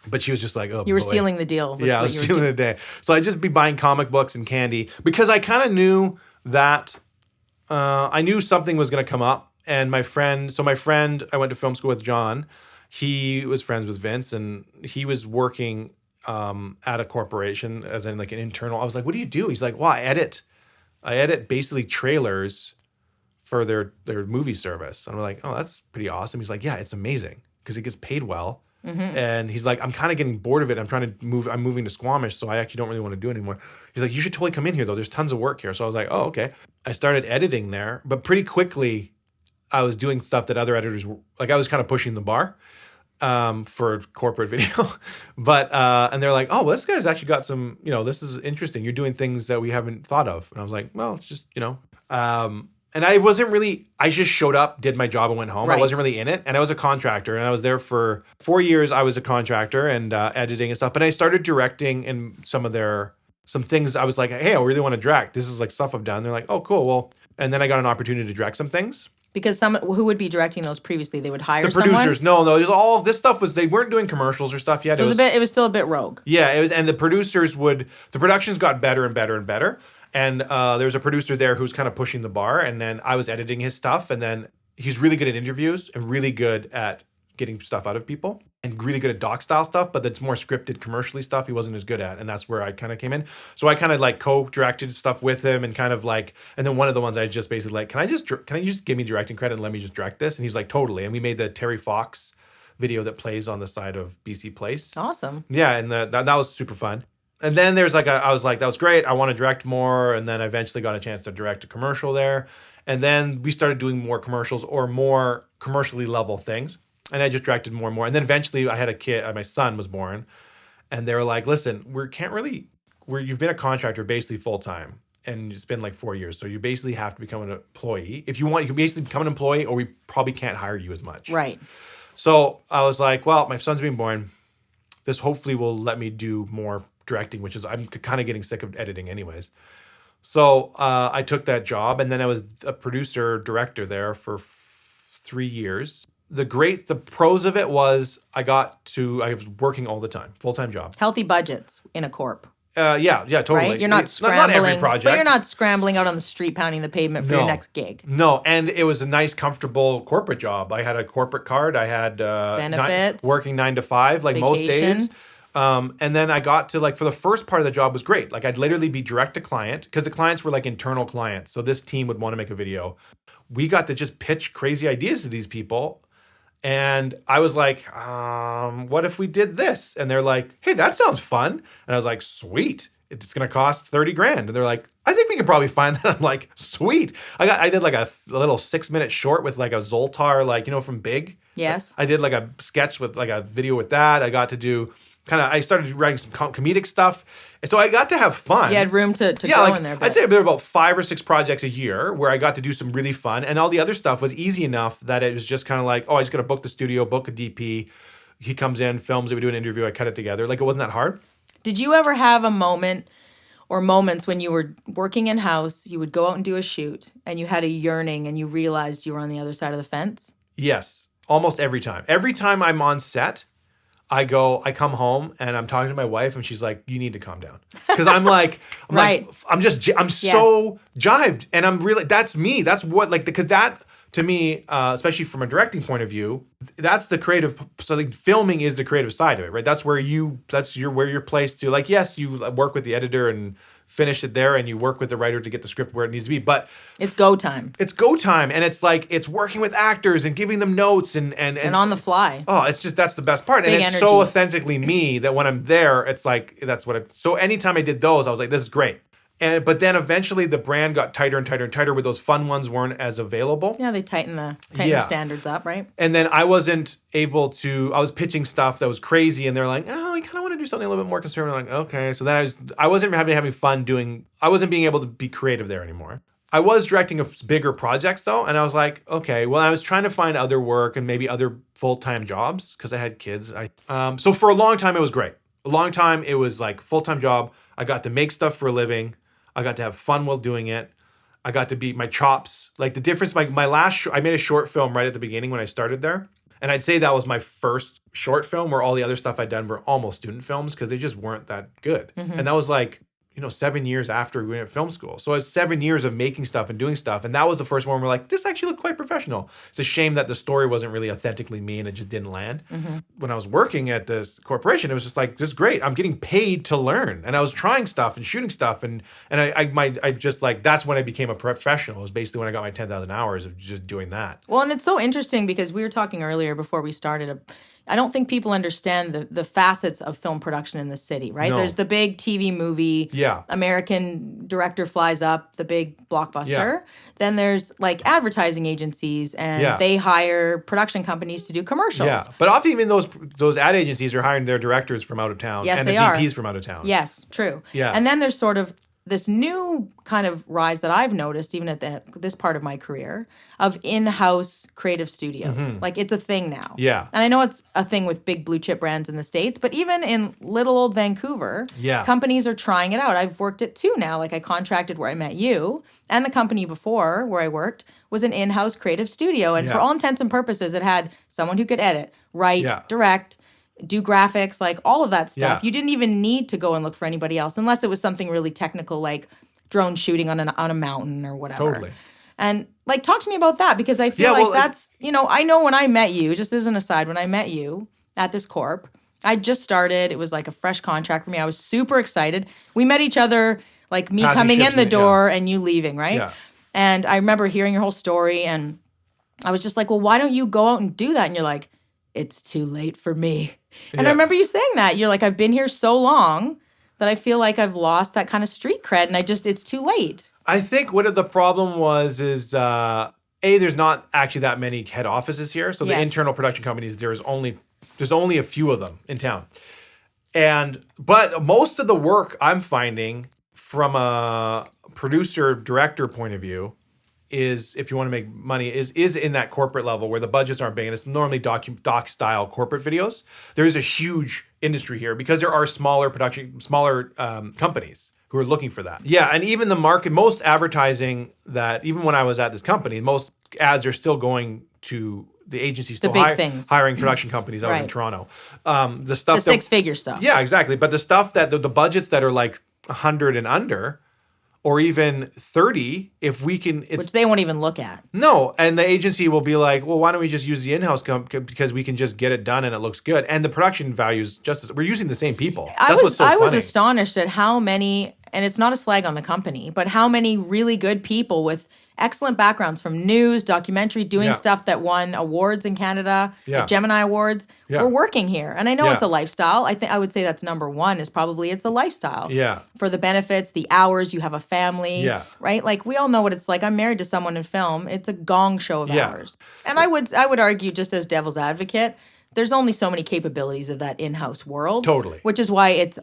But she was just like, oh, you were sealing the deal. Yeah, I was sealing the day. So I'd just be buying comic books and candy because I kind of knew that I knew something was going to come up. And my friend, I went to film school with John. He was friends with Vince, and he was working at a corporation as in an internal. I was like, what do you do? He's like, well, I edit basically trailers for their movie service. And I'm like, oh, that's pretty awesome. He's like, yeah, it's amazing because it gets paid well. Mm-hmm. And he's like, I'm kind of getting bored of it. I'm moving to Squamish, so I actually don't really want to do it anymore. He's like, you should totally come in here though. There's tons of work here. So I was like, oh, okay. I started editing there, but pretty quickly I was doing stuff that other editors were, I was kind of pushing the bar. for corporate video. But, and they're like, oh, well, this guy's actually got some, this is interesting. You're doing things that we haven't thought of. And I was like, well, it's just, and I just showed up, did my job and went home. Right. I wasn't really in it. And I was a contractor and I was there for 4 years. I was a contractor and editing and stuff. But I started directing in some things. I was like, hey, I really want to direct. This is like stuff I've done. They're like, oh, cool. Well, and then I got an opportunity to direct some things. Because who would be directing those previously? They would hire The someone? producers. No, it was all this stuff they weren't doing commercials or stuff yet. It was still a bit rogue. Yeah, it was, and the productions got better and better and better. And there's a producer there who's kind of pushing the bar, and then I was editing his stuff, and then he's really good at interviews and really good at getting stuff out of people and really good at doc style stuff, but that's more scripted commercially stuff he wasn't as good at, and that's where I kind of came in. So I kind of like co-directed stuff with him and kind of like, and then one of the ones I just basically like, can you just give me directing credit and let me just direct this? And he's like, totally. And we made the Terry Fox video that plays on the side of BC Place. Awesome. Yeah, and that was super fun. And then there's I was like, that was great. I want to direct more. And then I eventually got a chance to direct a commercial there. And then we started doing more commercials or more commercially level things. And I just directed more and more. And then eventually I had a kid, my son was born. And they were like, listen, you've been a contractor basically full time. And it's been like 4 years. So you basically have to become an employee. If you want, you can basically become an employee or we probably can't hire you as much. Right. So I was like, well, my son's being born. This hopefully will let me do more directing, which is I'm kind of getting sick of editing anyways. So I took that job, and then I was a producer director there for 3 years. The pros of it was I was working all the time, full-time job. Healthy budgets in a corp. Yeah, totally. Right? You're not scrambling. Not every project. But you're not scrambling out on the street pounding the pavement for your next gig. No, and it was a nice, comfortable corporate job. I had a corporate card. I had benefits, working 9 to 5, like vacation. most days. And then I got to for the first part of the job was great. Like I'd literally be direct to client because the clients were like internal clients. So this team would want to make a video. We got to just pitch crazy ideas to these people. And I was like, what if we did this? And they're like, hey, that sounds fun. And I was like, sweet. It's going to cost 30 grand. And they're like, I think we can probably find that. I'm like, sweet. I did like a little 6-minute short with like a Zoltar, from Big. Yes. I did like a sketch with like a video with that. I got to do I started writing some comedic stuff. And so I got to have fun. You had room to grow in there. But I'd say there were about 5 or 6 projects a year where I got to do some really fun. And all the other stuff was easy enough that it was just kind of like, oh, I just got to book the studio, book a DP. He comes in, films it, we do an interview, I cut it together. Like it wasn't that hard. Did you ever have a moment or moments when you were working in-house, you would go out and do a shoot, and you had a yearning and you realized you were on the other side of the fence? Yes, almost every time. Every time I'm on set, I come home and I'm talking to my wife and she's like, you need to calm down. Because I'm right. I'm so jived. And I'm really, that's me. That's what, because that, to me, especially from a directing point of view, that's the creative, so like filming is the creative side of it, right? That's where you're placed to, yes, you work with the editor and finish it there, and you work with the writer to get the script where it needs to be. But it's go time. It's go time, and it's it's working with actors and giving them notes and on the fly. Oh, it's just that's the best part, Big and it's energy. so authentically me that when I'm there, it's that's what. So anytime I did those, I was like, this is great. But then eventually the brand got tighter and tighter and tighter where those fun ones weren't as available. Yeah, they tighten the standards up, right? And then I wasn't able to, I was pitching stuff that was crazy and they're like, oh, you kind of want to do something a little bit more conservative. I'm like, okay. So then I wasn't having fun I wasn't being able to be creative there anymore. I was directing bigger projects though. And I was like, okay, well, I was trying to find other work and maybe other full-time jobs because I had kids. So for a long time, it was great. A long time, it was like full-time job. I got to make stuff for a living. I got to have fun while doing it. I got to beat my chops. Like the difference, my last, I made a short film right at the beginning when I started there. And I'd say that was my first short film where all the other stuff I'd done were almost student films because they just weren't that good. Mm-hmm. And that was 7 years after we went to film school. So it was 7 years of making stuff and doing stuff. And that was the first one where this actually looked quite professional. It's a shame that the story wasn't really authentically me and it just didn't land. Mm-hmm. When I was working at this corporation, it was just this is great. I'm getting paid to learn. And I was trying stuff and shooting stuff. And I just that's when I became a professional. It was basically when I got my 10,000 hours of just doing that. Well, and it's so interesting because we were talking earlier before we started I don't think people understand the facets of film production in the city, right? No. There's the big TV movie, Yeah. American director flies up, the big blockbuster. Yeah. Then there's like advertising agencies, and Yeah. they hire production companies to do commercials. Yeah, but often even those ad agencies are hiring their directors from out of town. Yes, and they the are. DPs from out of town. Yes, true. Yeah. And then there's sort of this new kind of rise that I've noticed, even at this part of my career, of in-house creative studios. Like, it's a thing now. Yeah. And I know it's a thing with big blue chip brands in the States, but even in little old Vancouver, Yeah. companies are trying it out. I've worked at two now. Like, I contracted where I met you, and the company before where I worked was an in-house creative studio. And for Yeah. all intents and purposes, it had someone who could edit, write, Yeah. direct, do graphics, like all of that stuff. Yeah. You didn't even need to go and look for anybody else unless it was something really technical, like drone shooting on a mountain or whatever. Totally. And like, talk to me about that, because I feel Yeah, like well, that's, I know when I met you, just as an aside, when I met you at this corp, I just started. It was like a fresh contract for me. I was super excited. We met each other, like me Passing coming ships in the in, door and you leaving, right? Yeah. And I remember hearing your whole story, and I was just like, well, why don't you go out and do that? And you're like, it's too late for me. And I Yeah. remember you saying that. You're like, I've been here so long that I feel like I've lost that kind of street cred, and it's too late. I think what the problem was is there's not actually that many head offices here. So the Yes. internal production companies, there's only a few of them in town. But most of the work I'm finding from a producer director point of view is, if you want to make money, is in that corporate level where the budgets aren't big, and it's normally doc style corporate videos. There is a huge industry here because there are smaller companies who are looking for that. Yeah, and even the market, most advertising that, even when I was at this company, most ads are still going to the agency, still big things. hiring production companies out in Right. Toronto. The stuff The six-figure stuff. Yeah, exactly. But the stuff that the budgets that are like 100 and under, or even 30, if we can, Which they won't even look at. no, and the agency will be like, well, why don't we just use the in-house because we can just get it done and it looks good, and the production values just as we're using the same people. I That's what's so was funny. astonished at how many, and it's not a slag on the company, but how many really good people with excellent backgrounds from news, documentary, doing Yeah. stuff that won awards in Canada, Yeah. the Gemini Awards, Yeah. were working here. And I know Yeah. it's a lifestyle. I would say that's number one, is probably it's a lifestyle. Yeah. For the benefits, the hours, you have a family, Yeah. right? Like, we all know what it's like. I'm married to someone in film. It's a gong show of Yeah. hours. And I would argue, just as devil's advocate, there's only so many capabilities of that in-house world. Totally. Which is why it's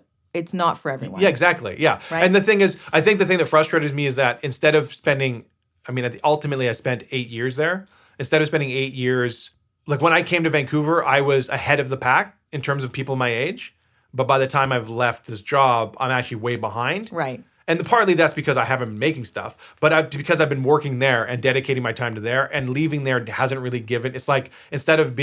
not for everyone. Yeah, exactly. Yeah. Right? And the thing is, I think the thing that frustrates me is that instead of spending, ultimately I spent 8 years there. Instead of spending 8 years, like when I came to Vancouver, I was ahead of the pack in terms of people my age. But by the time I've left this job, I'm actually way behind. Right. And partly that's because I haven't been making stuff, but because I've been working there and dedicating my time to there, and leaving there hasn't really given. It's like, instead of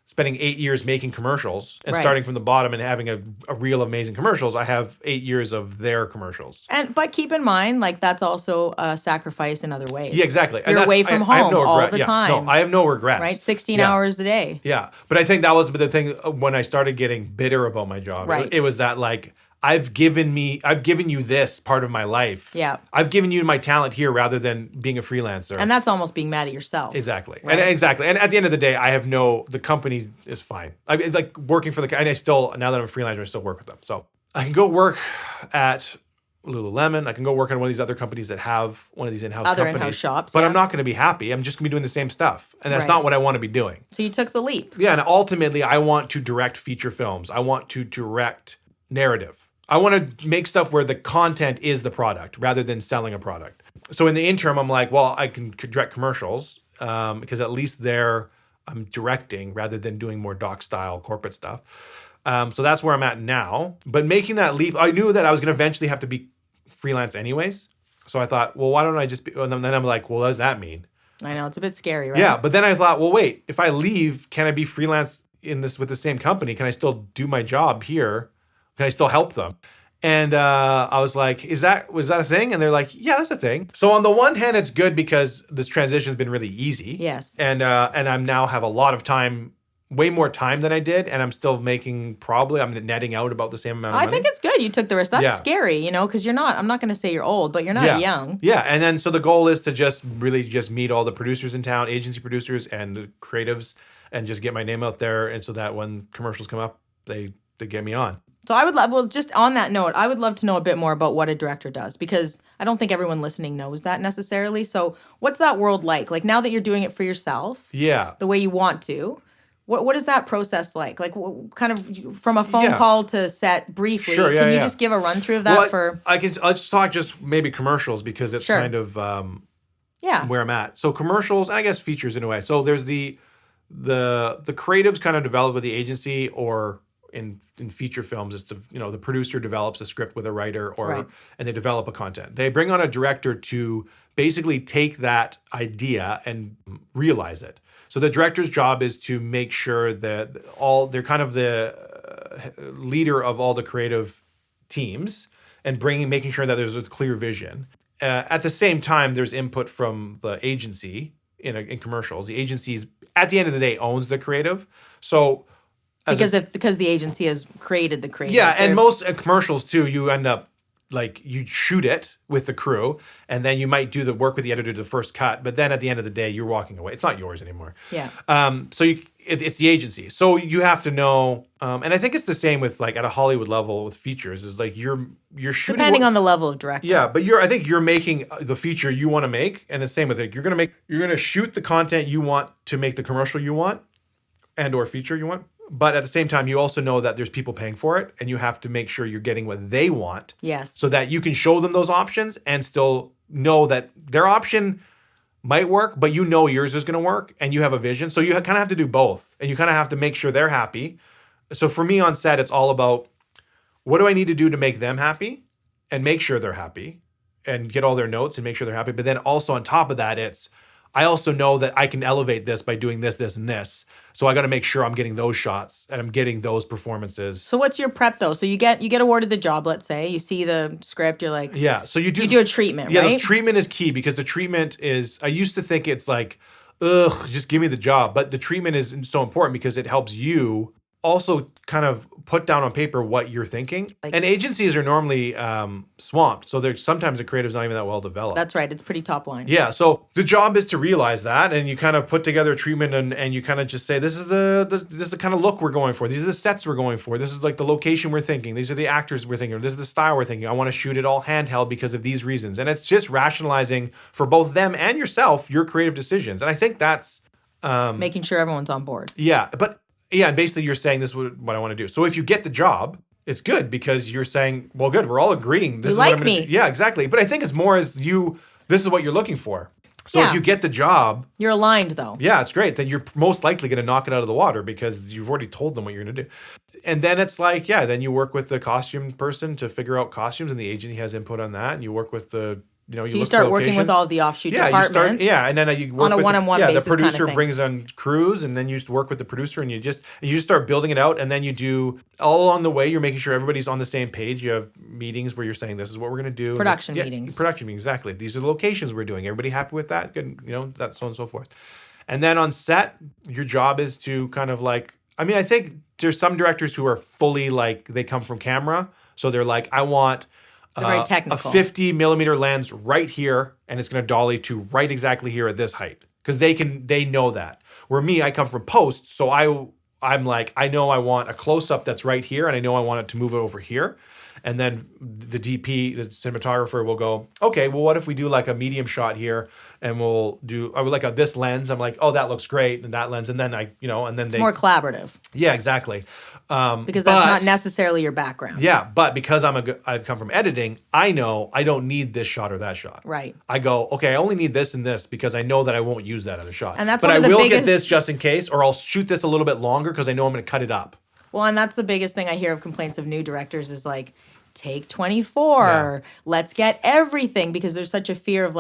spending 8 years making commercials and Right. starting from the bottom and having a reel of amazing commercials, I have 8 years of their commercials. But keep in mind, like, that's also a sacrifice in other ways. Yeah, exactly. And You're that's- away from I have home no all regret. the Yeah. time. No, I have no regrets. right? 16 Yeah. hours a day. Yeah. But I think that was the thing when I started getting bitter about my job. Right. It was that, like, I've given you this part of my life. Yeah. I've given you my talent here rather than being a freelancer. And that's almost being mad at yourself. Exactly. Right. And exactly. And at the end of the day, the company is fine. I mean, like, working for and now that I'm a freelancer, I still work with them. So I can go work at Lululemon. I can go work on one of these other companies that have one of these in-house Other companies. in-house shops, But yeah. I'm not going to be happy. I'm just going to be doing the same stuff. And that's Right. not what I want to be doing. So you took the leap. Yeah. And ultimately, I want to direct feature films. I want to direct narrative. I want to make stuff where the content is the product rather than selling a product. So in the interim, I'm like, well, I can direct commercials because at least there I'm directing rather than doing more doc style corporate stuff. So that's where I'm at now. But making that leap, I knew that I was going to eventually have to be freelance anyways. So I thought, well, why don't I just be, and then I'm like, well, what does that mean? I know, it's a bit scary, right? Yeah. But then I thought, well, wait, if I leave, can I be freelance with the same company? Can I still do my job here? Can I still help them? And I was like, was that a thing? And they're like, yeah, that's a thing. So on the one hand, it's good because this transition has been really easy. Yes. And I'm now have a lot of time way more time than I did, and I'm still making I'm netting out about the same amount of money. I think it's good you took the risk. That's scary, you know, because I'm not going to say you're old, but you're not young. Yeah, and then so the goal is to just meet all the producers in town, agency producers and the creatives, and just get my name out there, and so that when commercials come up, they get me on. So I would love, well, just on that note, I would love to know a bit more about what a director does, because I don't think everyone listening knows that necessarily. So what's that world like? Like now that you're doing it for yourself, the way you want to, what is that process like? Like kind of from a phone call to set briefly, can you just give a run through of that I'll just talk just maybe commercials because it's kind of where I'm at. So commercials, and I guess features in a way. So there's the creatives kind of develop with the agency, or in feature films, it's the producer develops a script with a writer, and they develop a content. They bring on a director to basically take that idea and realize it. So the director's job is to make sure that they're kind of the leader of all the creative teams and making sure that there's a clear vision. At the same time, there's input from the agency in commercials. The agency's at the end of the day owns the creative. So because the agency has created the creative. Yeah, and most commercials too, you end up you shoot it with the crew, and then you might do the work with the editor to the first cut, but then at the end of the day, you're walking away. It's not yours anymore. Yeah. So it's the agency. So you have to know, and I think it's the same with at a Hollywood level with features. Is you're shooting depending on the level of director. Yeah, but I think you're making the feature you want to make, and the same with it. You're gonna shoot the content you want to make the commercial you want, and or feature you want. But at the same time, you also know that there's people paying for it, and you have to make sure you're getting what they want. Yes. So that you can show them those options and still know that their option might work, but yours is going to work, and you have a vision. So you kind of have to do both, and you kind of have to make sure they're happy. So for me on set, it's all about what do I need to do to make them happy and make sure they're happy and get all their notes and make sure they're happy. But then also on top of that, I also know that I can elevate this by doing this, this, and this. So I got to make sure I'm getting those shots and I'm getting those performances. So what's your prep though? So you get awarded the job, let's say. You see the script, you're like... Yeah, so you do a treatment, right? Yeah, the treatment is key because the treatment is... I used to think it's just give me the job. But the treatment is so important because it helps you also kind of put down on paper what you're thinking. And agencies are normally swamped. So sometimes the creative's not even that well developed. That's right. It's pretty top line. Yeah. So the job is to realize that, and you kind of put together a treatment and you kind of just say, this is the kind of look we're going for. These are the sets we're going for. This is the location we're thinking. These are the actors we're thinking. This is the style we're thinking. I want to shoot it all handheld because of these reasons. And it's just rationalizing for both them and yourself your creative decisions. And I think that's... making sure everyone's on board. Yeah. Yeah, and basically you're saying this is what I want to do. So if you get the job, it's good because you're saying, well, good, we're all agreeing. This is what I'm going to do. Yeah, exactly. But I think it's more this is what you're looking for. So if you get the job... You're aligned, though. Yeah, it's great. Then you're most likely going to knock it out of the water because you've already told them what you're going to do. And then it's then you work with the costume person to figure out costumes, and the agency has input on that, and you work with the... So you start working with all of the offshoot departments. And then you work on a one-on-one basis. The producer kind of thing. Brings on crews, and then you work with the producer, and you just start building it out. And then you do all along the way. You're making sure everybody's on the same page. You have meetings where you're saying, "This is what we're going to do." Production meetings. Production meetings, exactly. These are the locations we're doing. Everybody happy with that? Good, that so on and so forth. And then on set, your job is to kind of I think there's some directors who are fully they come from camera, so they're I want. Very technical. A 50 millimeter lens right here, and it's going to dolly to right exactly here at this height because they know that. Where me, I come from post, so I'm I know I want a close up that's right here, and I know I want it to move it over here. And then the DP, the cinematographer, will go, okay, well, what if we do a medium shot here, and we'll do this lens. I'm like, oh, that looks great, and that lens, and then and then it's more collaborative. Yeah, exactly. Because that's not necessarily your background. Yeah, but because I've come from editing, I know I don't need this shot or that shot. Right. I go, okay, I only need this and this because I know that I won't use that other shot. And that's but one of the I will biggest... get this just in case, or I'll shoot this a little bit longer because I know I'm going to cut it up. Well, and that's the biggest thing I hear of complaints of new directors is take 24. Yeah. Let's get everything because there's such a fear of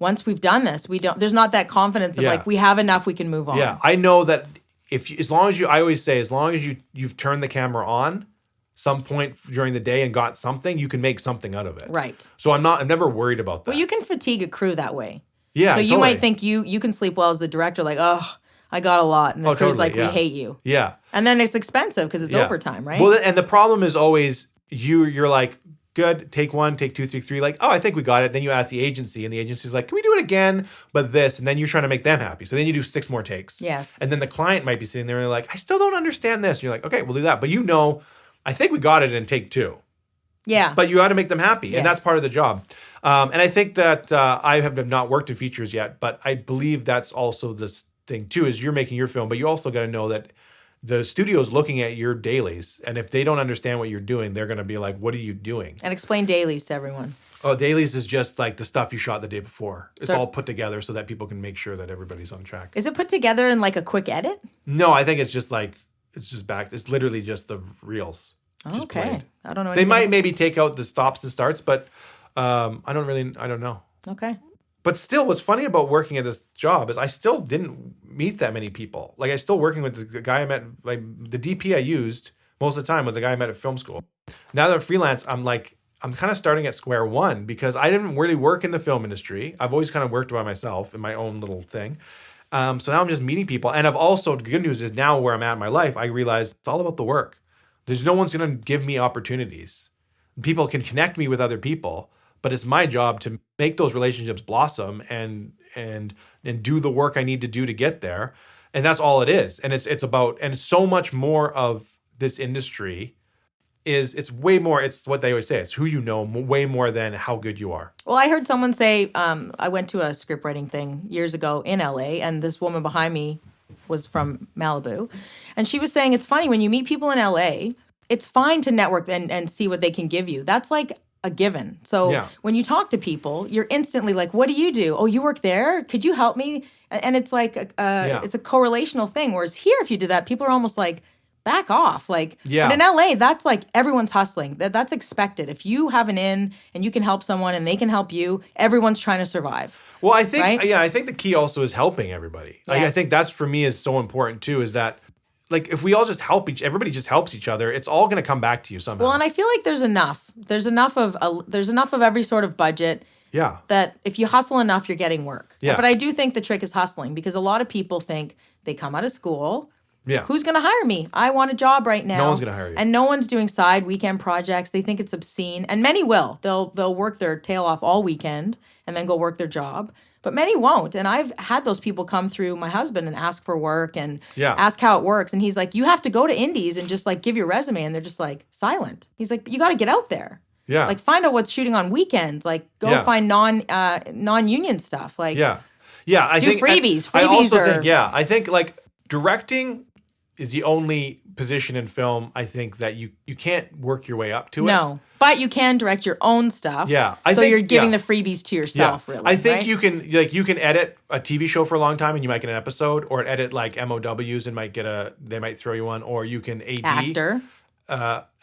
once we've done this, there's not that confidence of we have enough, we can move on. Yeah, I know that I always say, as long as you've turned the camera on some point during the day and got something, you can make something out of it. Right. So I'm never worried about that. Well, you can fatigue a crew that way. Yeah. So you might think you can sleep well as the director, oh, I got a lot. And the crew's totally, like, we hate you. Yeah. And then it's expensive because it's overtime, right? Well, and the problem is always you're like, good, take 1, take 2, take 3. Like, oh, I think we got it. Then you ask the agency, and the agency's like, can we do it again? But this, and then you're trying to make them happy. So then you do 6 more takes. Yes. And then the client might be sitting there and they're like, I still don't understand this. And you're like, okay, we'll do that. But I think we got it in take 2. Yeah. But you got to make them happy. Yes. And that's part of the job. And I think that I have not worked in features yet, but I believe that's also this thing too, is you're making your film, but you also got to know that the studio's looking at your dailies. And if they don't understand what you're doing, they're going to be like, what are you doing? And explain dailies to everyone. Oh, dailies is just like the stuff you shot the day before. It's all put together so that people can make sure that everybody's on track. Is it put together in like a quick edit? No, I think it's just back. It's literally just the reels. Okay. Played. I don't know. They might maybe take out the stops and starts, but I don't know. Okay. But still, what's funny about working at this job is I still didn't meet that many people. Like, I still working with the guy I met, like the DP I used most of the time was the guy I met at film school. Now that I'm freelance, I'm kind of starting at square one because I didn't really work in the film industry. I've always kind of worked by myself in my own little thing. So now I'm just meeting people. And I've also, the good news is now where I'm at in my life, I realize it's all about the work. There's no one's going to give me opportunities. People can connect me with other people, but it's my job to make those relationships blossom and do the work I need to do to get there. And that's all it is. And it's about, and so much more of this industry it's way more, it's what they always say, it's who you know way more than how good you are. Well, I heard someone say, I went to a script writing thing years ago in LA, and this woman behind me was from Malibu. And she was saying, it's funny, when you meet people in LA, it's fine to network and see what they can give you. That's like a given. So when you talk to people, you're instantly like, what do you do? Oh, you work there? Could you help me? And it's like, it's a correlational thing. Whereas here, if you do that, people are almost like, back off. Like, but in LA, that's like everyone's hustling. That's expected. If you have an in and you can help someone and they can help you, everyone's trying to survive. Well, I think, right? I think the key also is helping everybody. Like, I think that's for me is so important too, is that like if we all just everybody just helps each other, it's all going to come back to you somehow. Well, and I feel like there's enough of every sort of budget. Yeah. That if you hustle enough, you're getting work. Yeah. But I do think the trick is hustling, because a lot of people think they come out of school. Yeah. Who's going to hire me? I want a job right now. No one's going to hire you. And no one's doing side weekend projects. They think it's obscene. And many will. They'll work their tail off all weekend and then go work their job. But many won't. And I've had those people come through my husband and ask for work and ask how it works. And he's like, you have to go to indies and just like give your resume. And they're just like silent. He's like, you got to get out there. Yeah. Like find out what's shooting on weekends. Like go find non-union stuff. Like I do think freebies. I also are, think I think like directing is the only position in film I think that you can't work your way up to it. No, but you can direct your own stuff. Yeah, I think you're giving the freebies to yourself. Really, I think right? you can edit a TV show for a long time and you might get an episode, or edit like MOWs and they might throw you one, or you can AD. Actor.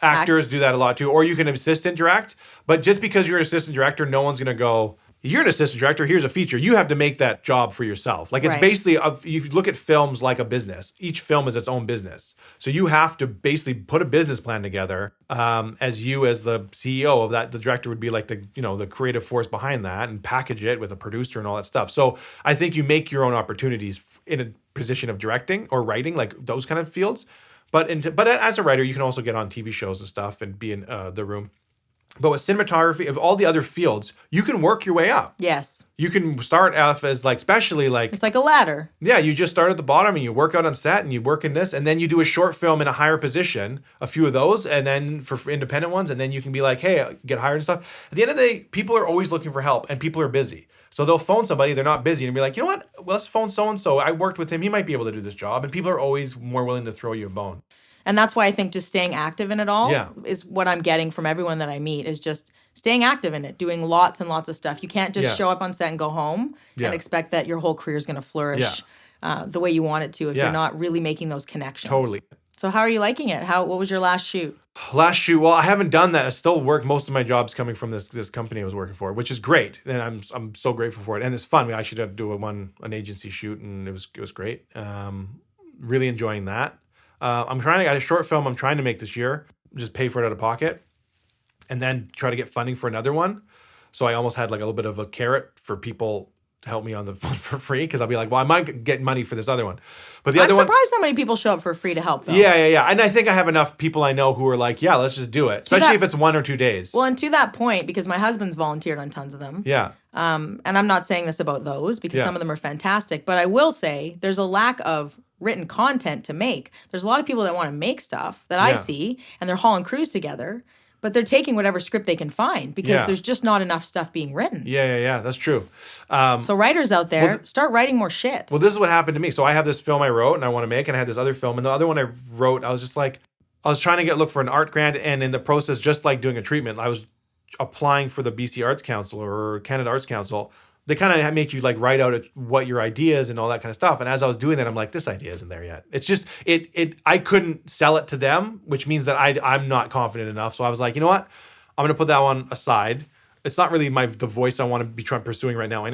Actors do that a lot too, or you can assistant direct. But just because you're an assistant director, no one's gonna go, you're an assistant director, here's a feature. You have to make that job for yourself. Like it's basically, if you look at films like a business, each film is its own business. So you have to basically put a business plan together as the CEO of that. The director would be like the creative force behind that, and package it with a producer and all that stuff. So I think you make your own opportunities in a position of directing or writing, like those kind of fields. But as a writer, you can also get on TV shows and stuff and be in the room. But with cinematography, of all the other fields, you can work your way up. Yes. You can start off as especially it's like a ladder. Yeah, you just start at the bottom and you work out on set and you work in this, and then you do a short film in a higher position, a few of those, and then for independent ones, and then you can be like, hey, get hired and stuff. At the end of the day, people are always looking for help, and people are busy. So they'll phone somebody, they're not busy, and be like, you know what, well, let's phone so-and-so. I worked with him, he might be able to do this job. And people are always more willing to throw you a bone. And that's why I think just staying active in it all is what I'm getting from everyone that I meet, is just staying active in it, doing lots and lots of stuff. You can't just show up on set and go home and expect that your whole career is going to flourish the way you want it to if you're not really making those connections. Totally. So how are you liking it? What was your last shoot? Well, I haven't done that. I still work. Most of my jobs coming from this company I was working for, which is great, and I'm so grateful for it. And it's fun. I should do an agency shoot, and it was great. Really enjoying that. I got a short film I'm trying to make this year, just pay for it out of pocket, and then try to get funding for another one. So I almost had like a little bit of a carrot for people help me on the phone for free because I'll be like, well, I might get money for this other one. But the I'm other one, surprised how many people show up for free to help, though. yeah. And I think I have enough people I know who are like, yeah, let's just do it. Especially if it's 1 or 2 days. Well, and to that point, because my husband's volunteered on tons of them. Yeah. And I'm not saying this about those because some of them are fantastic, but I will say there's a lack of written content to make. There's a lot of people that want to make stuff that I see, and they're hauling crews together, but they're taking whatever script they can find because there's just not enough stuff being written. Yeah. That's true. So writers out there, start writing more shit. Well, this is what happened to me. So I have this film I wrote and I want to make, and I had this other film, and the other one I wrote, I was just like, I was trying to look for an art grant, and in the process, just like doing a treatment, I was applying for the BC Arts Council or Canada Arts Council. They kind of make you like write out what your ideas and all that kind of stuff. And as I was doing that, I'm like, this idea isn't there yet. It's just I couldn't sell it to them, which means that I'm not confident enough. So I was like, you know what? I'm gonna put that one aside. It's not really the voice I want to be pursuing right now.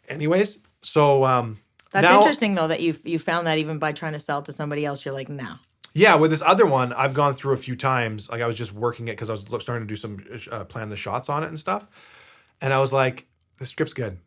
Anyways, so That's now, interesting though that you found that even by trying to sell it to somebody else, you're like, no. Yeah, with this other one, I've gone through a few times. Like I was just working it because I was starting to do some plan the shots on it and stuff, and I was like, the script's good.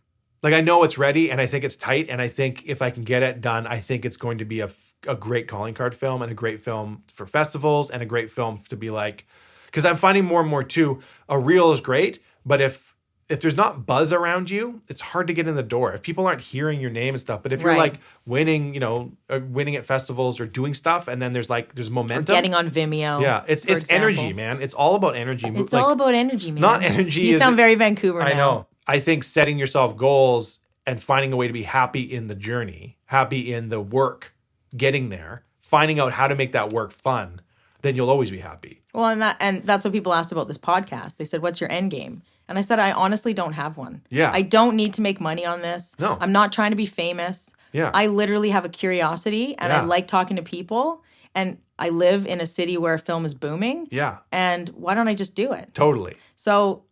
Like I know it's ready and I think it's tight, and I think if I can get it done, I think it's going to be a great calling card film and a great film for festivals and a great film to be like, because I'm finding more and more too, a reel is great, but if there's not buzz around you, it's hard to get in the door. If people aren't hearing your name and stuff, but if you're like winning, winning at festivals or doing stuff, and then there's momentum. Or getting on Vimeo. Yeah, it's energy, man. It's all about energy. It's all about energy, man. Not energy. You sound very Vancouver now. I know. I think setting yourself goals and finding a way to be happy in the journey, happy in the work, getting there, finding out how to make that work fun, then you'll always be happy. Well, and that's what people asked about this podcast. They said, what's your end game? And I said, I honestly don't have one. Yeah. I don't need to make money on this. No. I'm not trying to be famous. Yeah. I literally have a curiosity, and I like talking to people, and I live in a city where film is booming. Yeah. And why don't I just do it? Totally. So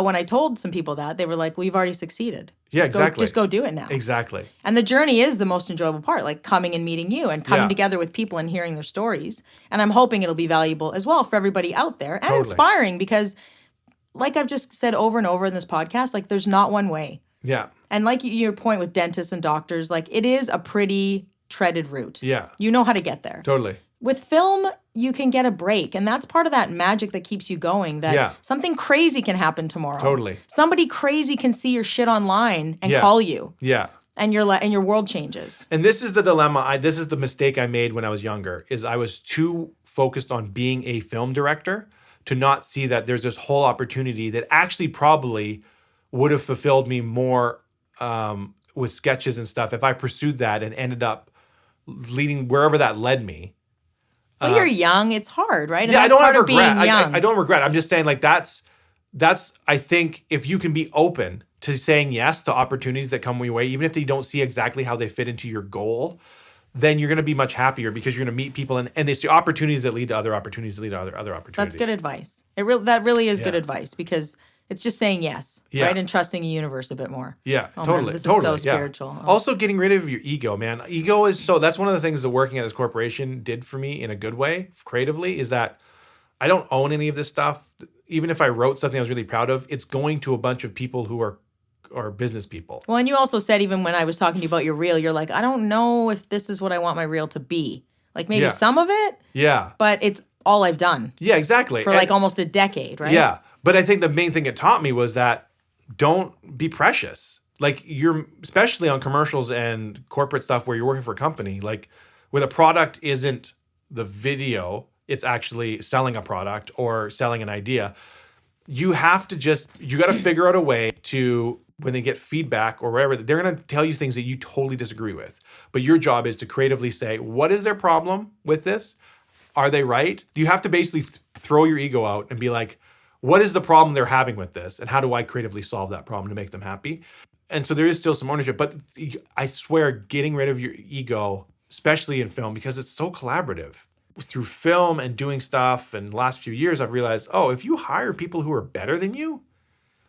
when I told some people that, they were like, well, you've already succeeded. Yeah, exactly. Just go do it now. Exactly. And the journey is the most enjoyable part, like coming and meeting you and coming together with people and hearing their stories. And I'm hoping it'll be valuable as well for everybody out there and inspiring because, like I've just said over and over in this podcast, like there's not one way. Yeah. And like your point with dentists and doctors, like it is a pretty treaded route. Yeah. You know how to get there. Totally. With film, you can get a break. And that's part of that magic that keeps you going, that something crazy can happen tomorrow. Totally. Somebody crazy can see your shit online and call you. Yeah. And your world changes. And this is the dilemma. This is the mistake I made when I was younger, is I was too focused on being a film director to not see that there's this whole opportunity that actually probably would have fulfilled me more with sketches and stuff if I pursued that and ended up leading wherever that led me. But you're young. It's hard, right? And Yeah, I that's don't part have of regret. being young. I don't regret. I'm just saying, like, that's. I think if you can be open to saying yes to opportunities that come your way, even if they don't see exactly how they fit into your goal, then you're going to be much happier because you're going to meet people, and it's the opportunities that lead to other opportunities that lead to other opportunities. That's good advice. That really is good advice because it's just saying yes, right? And trusting the universe a bit more. Yeah, oh, totally. Man, this totally, is so spiritual. Oh. Also, getting rid of your ego, man. Ego is that's one of the things that working at this corporation did for me in a good way, creatively, is that I don't own any of this stuff. Even if I wrote something I was really proud of, it's going to a bunch of people who are business people. Well, and you also said, even when I was talking to you about your reel, you're like, I don't know if this is what I want my reel to be. Like maybe some of it. Yeah. But it's all I've done. Yeah, exactly. For like almost a decade, right? Yeah. But I think the main thing it taught me was that don't be precious. Like especially on commercials and corporate stuff where you're working for a company, like where the product isn't the video, it's actually selling a product or selling an idea. You have to you got to figure out a way to, when they get feedback or whatever, they're going to tell you things that you totally disagree with. But your job is to creatively say, what is their problem with this? Are they right? You have to basically throw your ego out and be like, what is the problem they're having with this? And how do I creatively solve that problem to make them happy? And so there is still some ownership, but I swear getting rid of your ego, especially in film, because it's so collaborative. Through film and doing stuff and the last few years, I've realized, if you hire people who are better than you,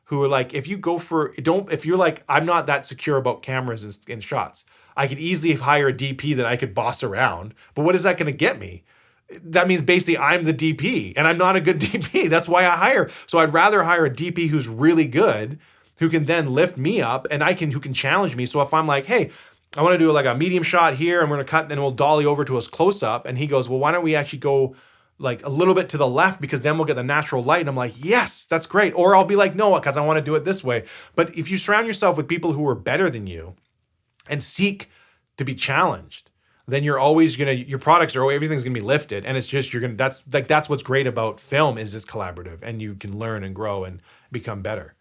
who are like, if you're like, I'm not that secure about cameras and shots, I could easily hire a DP that I could boss around. But what is that going to get me? That means basically I'm the DP and I'm not a good DP. That's why I hire. So I'd rather hire a DP who's really good who can then lift me up and who can challenge me. So if I'm like, hey, I want to do like a medium shot here, and we're going to cut and we'll dolly over to us close up. And he goes, well, why don't we actually go like a little bit to the left, because then we'll get the natural light. And I'm like, yes, that's great. Or I'll be like, no, because I want to do it this way. But if you surround yourself with people who are better than you and seek to be challenged, then you're always your products are, everything's gonna be lifted. And it's just, that's what's great about film is it's collaborative, and you can learn and grow and become better.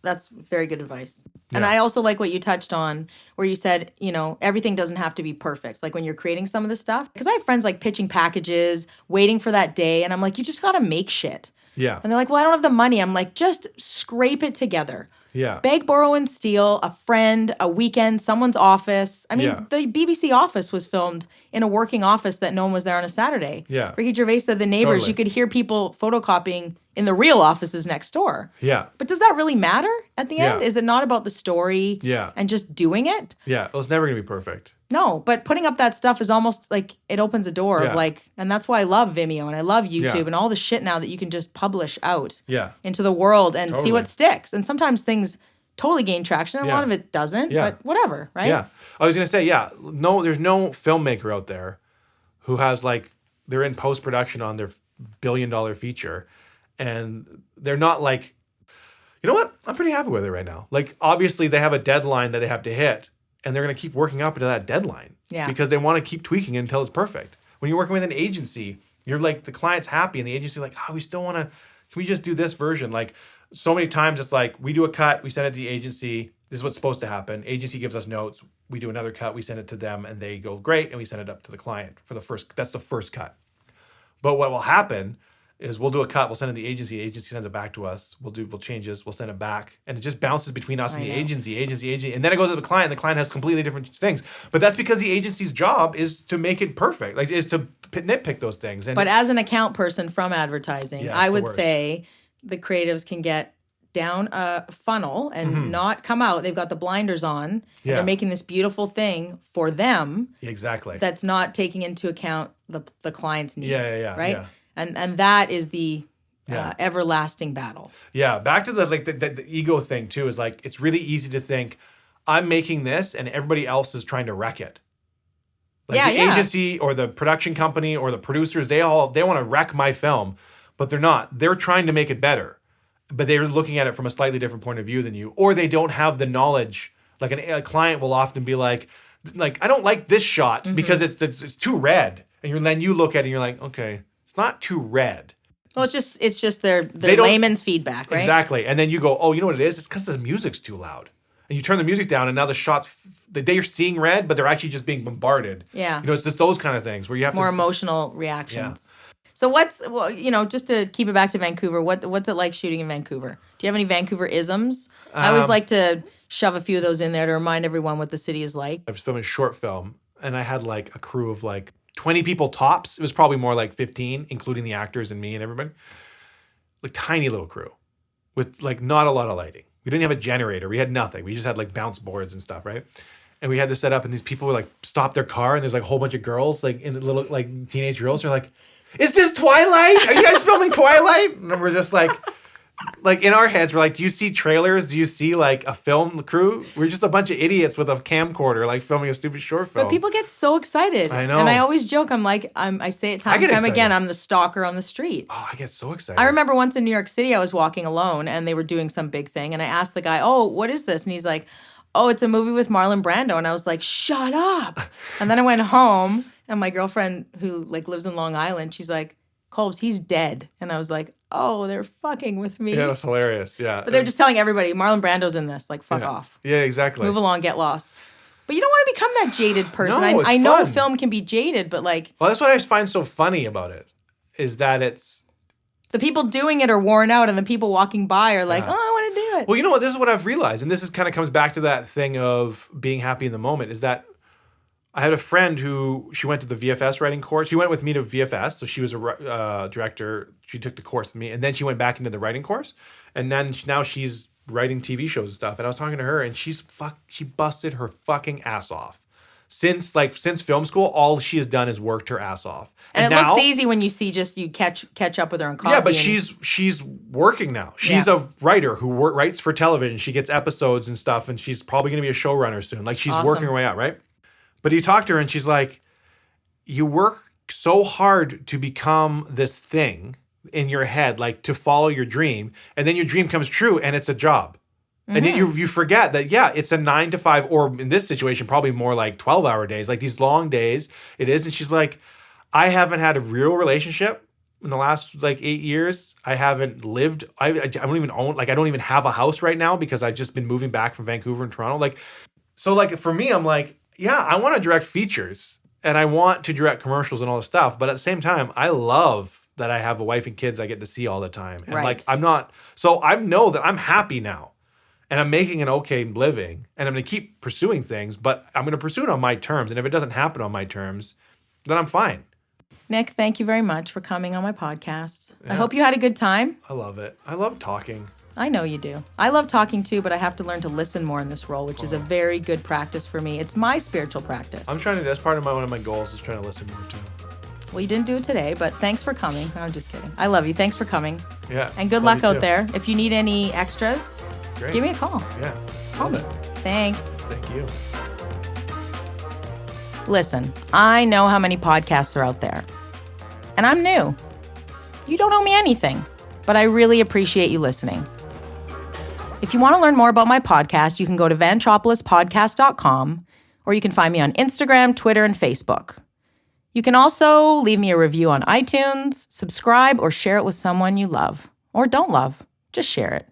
That's very good advice. And I also like what you touched on where you said, everything doesn't have to be perfect. Like when you're creating some of the stuff, because I have friends like pitching packages, waiting for that day. And I'm like, you just got to make shit. Yeah. And they're like, well, I don't have the money. I'm like, just scrape it together. Yeah. Beg, borrow, and steal, a friend, a weekend, someone's office. I mean, the BBC office was filmed in a working office that no one was there on a Saturday. Yeah. Ricky Gervais said the neighbors, Totally. you could hear people photocopying in the real offices next door. Yeah. But does that really matter at the end? Yeah. Is it not about the story and just doing it? Yeah. Well, it's never going to be perfect. No, but putting up that stuff is almost like it opens a door of like, and that's why I love Vimeo and I love YouTube and all the shit now that you can just publish out into the world and see what sticks. And sometimes things totally gain traction. And a lot of it doesn't, but whatever, right? Yeah. I was going to say, no, there's no filmmaker out there who has like, they're in post-production on their billion-dollar feature, and they're not like, you know what? I'm pretty happy with it right now. Like, obviously they have a deadline that they have to hit, and they're going to keep working up into that deadline because they want to keep tweaking it until it's perfect. When you're working with an agency, you're like, the client's happy and the agency like, oh, we still want to, can we just do this version? Like so many times it's like, we do a cut, we send it to the agency. This is what's supposed to happen. Agency gives us notes. We do another cut, we send it to them and they go, great. And we send it up to the client for that's the first cut. But what will happen is we'll do a cut, we'll send it to the agency sends it back to us, we'll change this, we'll send it back, and it just bounces between us and the agency, and then it goes to the client, and the client has completely different things. But that's because the agency's job is to make it perfect, like is to nitpick those things. But as an account person from advertising, I would say the creatives can get down a funnel and not come out. They've got the blinders on, and they're making this beautiful thing for them. Exactly. That's not taking into account the client's needs, right? Yeah. And that is the everlasting battle. Yeah, back to the ego thing too, is like, it's really easy to think, I'm making this and everybody else is trying to wreck it. Like the agency or the production company or the producers, they want to wreck my film, but they're not. They're trying to make it better, but they're looking at it from a slightly different point of view than you, or they don't have the knowledge. Like a client will often be like, I don't like this shot because it's too red. And then you look at it and you're like, okay, it's not too red. Well, it's just their layman's feedback, right? Exactly. And then you go, oh, you know what it is? It's because the music's too loud. And you turn the music down and now the shots, they're seeing red, but they're actually just being bombarded. Yeah. It's just those kind of things where you have more emotional reactions. Yeah. So just to keep it back to Vancouver, what's it like shooting in Vancouver? Do you have any Vancouver isms? I always like to shove a few of those in there to remind everyone what the city is like. I was filming a short film and I had like a crew of like 20 people tops. It was probably more like 15, including the actors and me and everybody. Like tiny little crew with like not a lot of lighting. We didn't have a generator. We had nothing. We just had like bounce boards and stuff, right? And we had this set up and these people were like stop their car and there's like a whole bunch of girls, like in the little like teenage girls. They're like, is this Twilight? Are you guys filming Twilight? And we're just like in our heads, we're like, do you see trailers? Do you see like a film crew? We're just a bunch of idiots with a camcorder, like filming a stupid short film. But people get so excited. I know. And I always joke, I'm like, I say it time and time again, I'm the stalker on the street. Oh, I get so excited. I remember once in New York City, I was walking alone and they were doing some big thing. And I asked the guy, oh, what is this? And he's like, oh, it's a movie with Marlon Brando. And I was like, shut up. And then I went home and my girlfriend who like lives in Long Island, she's like, Colbs, he's dead. And I was like, oh, they're fucking with me. Yeah, that's hilarious. Yeah. But they're just telling everybody, Marlon Brando's in this. Like, fuck off. Yeah, exactly. Move along, get lost. But you don't want to become that jaded person. No, I know film can be jaded, but like... Well, that's what I just find so funny about it, is that it's... The people doing it are worn out, and the people walking by are like, oh, I want to do it. Well, you know what? This is what I've realized, and this is kind of comes back to that thing of being happy in the moment, is that I had a friend who, she went to the VFS writing course. She went with me to VFS, so she was a director. She took the course with me, and then she went back into the writing course, and then now she's writing TV shows and stuff. And I was talking to her, and she busted her fucking ass off since film school, all she has done is worked her ass off. And it now, looks easy when you see you catch up with her in coffee. Yeah, but she's working now. She's a writer who writes for television. She gets episodes and stuff, and she's probably going to be a showrunner soon. Like, she's working her way out, right? But you talk to her, and she's like, you work so hard to become this thing in your head, like to follow your dream, and then your dream comes true, and it's a job. And then you forget that, it's a 9 to 5, or in this situation, probably more like 12-hour days, like these long days it is. And she's like, I haven't had a real relationship in the last 8 years. I haven't lived. I don't even own, I don't even have a house right now because I've just been moving back from Vancouver and Toronto. So for me, I'm like, I want to direct features and I want to direct commercials and all this stuff. But at the same time, I love that I have a wife and kids I get to see all the time. And I know that I'm happy now. And I'm making an okay living, and I'm going to keep pursuing things, but I'm going to pursue it on my terms. And if it doesn't happen on my terms, then I'm fine. Nick, thank you very much for coming on my podcast. Yeah. I hope you had a good time. I love it. I love talking. I know you do. I love talking too, but I have to learn to listen more in this role, which is a very good practice for me. It's my spiritual practice. I'm trying to, that's part of one of my goals is trying to listen more too. Well, you didn't do it today, but thanks for coming. No, I'm just kidding. I love you. Thanks for coming. Yeah. And good luck out there. If you need any extras, give me a call. Yeah. Call me. Thanks. Thank you. Listen, I know how many podcasts are out there. And I'm new. You don't owe me anything, but I really appreciate you listening. If you want to learn more about my podcast, you can go to vantropolispodcast.com, or you can find me on Instagram, Twitter, and Facebook. You can also leave me a review on iTunes, subscribe, or share it with someone you love or don't love. Just share it.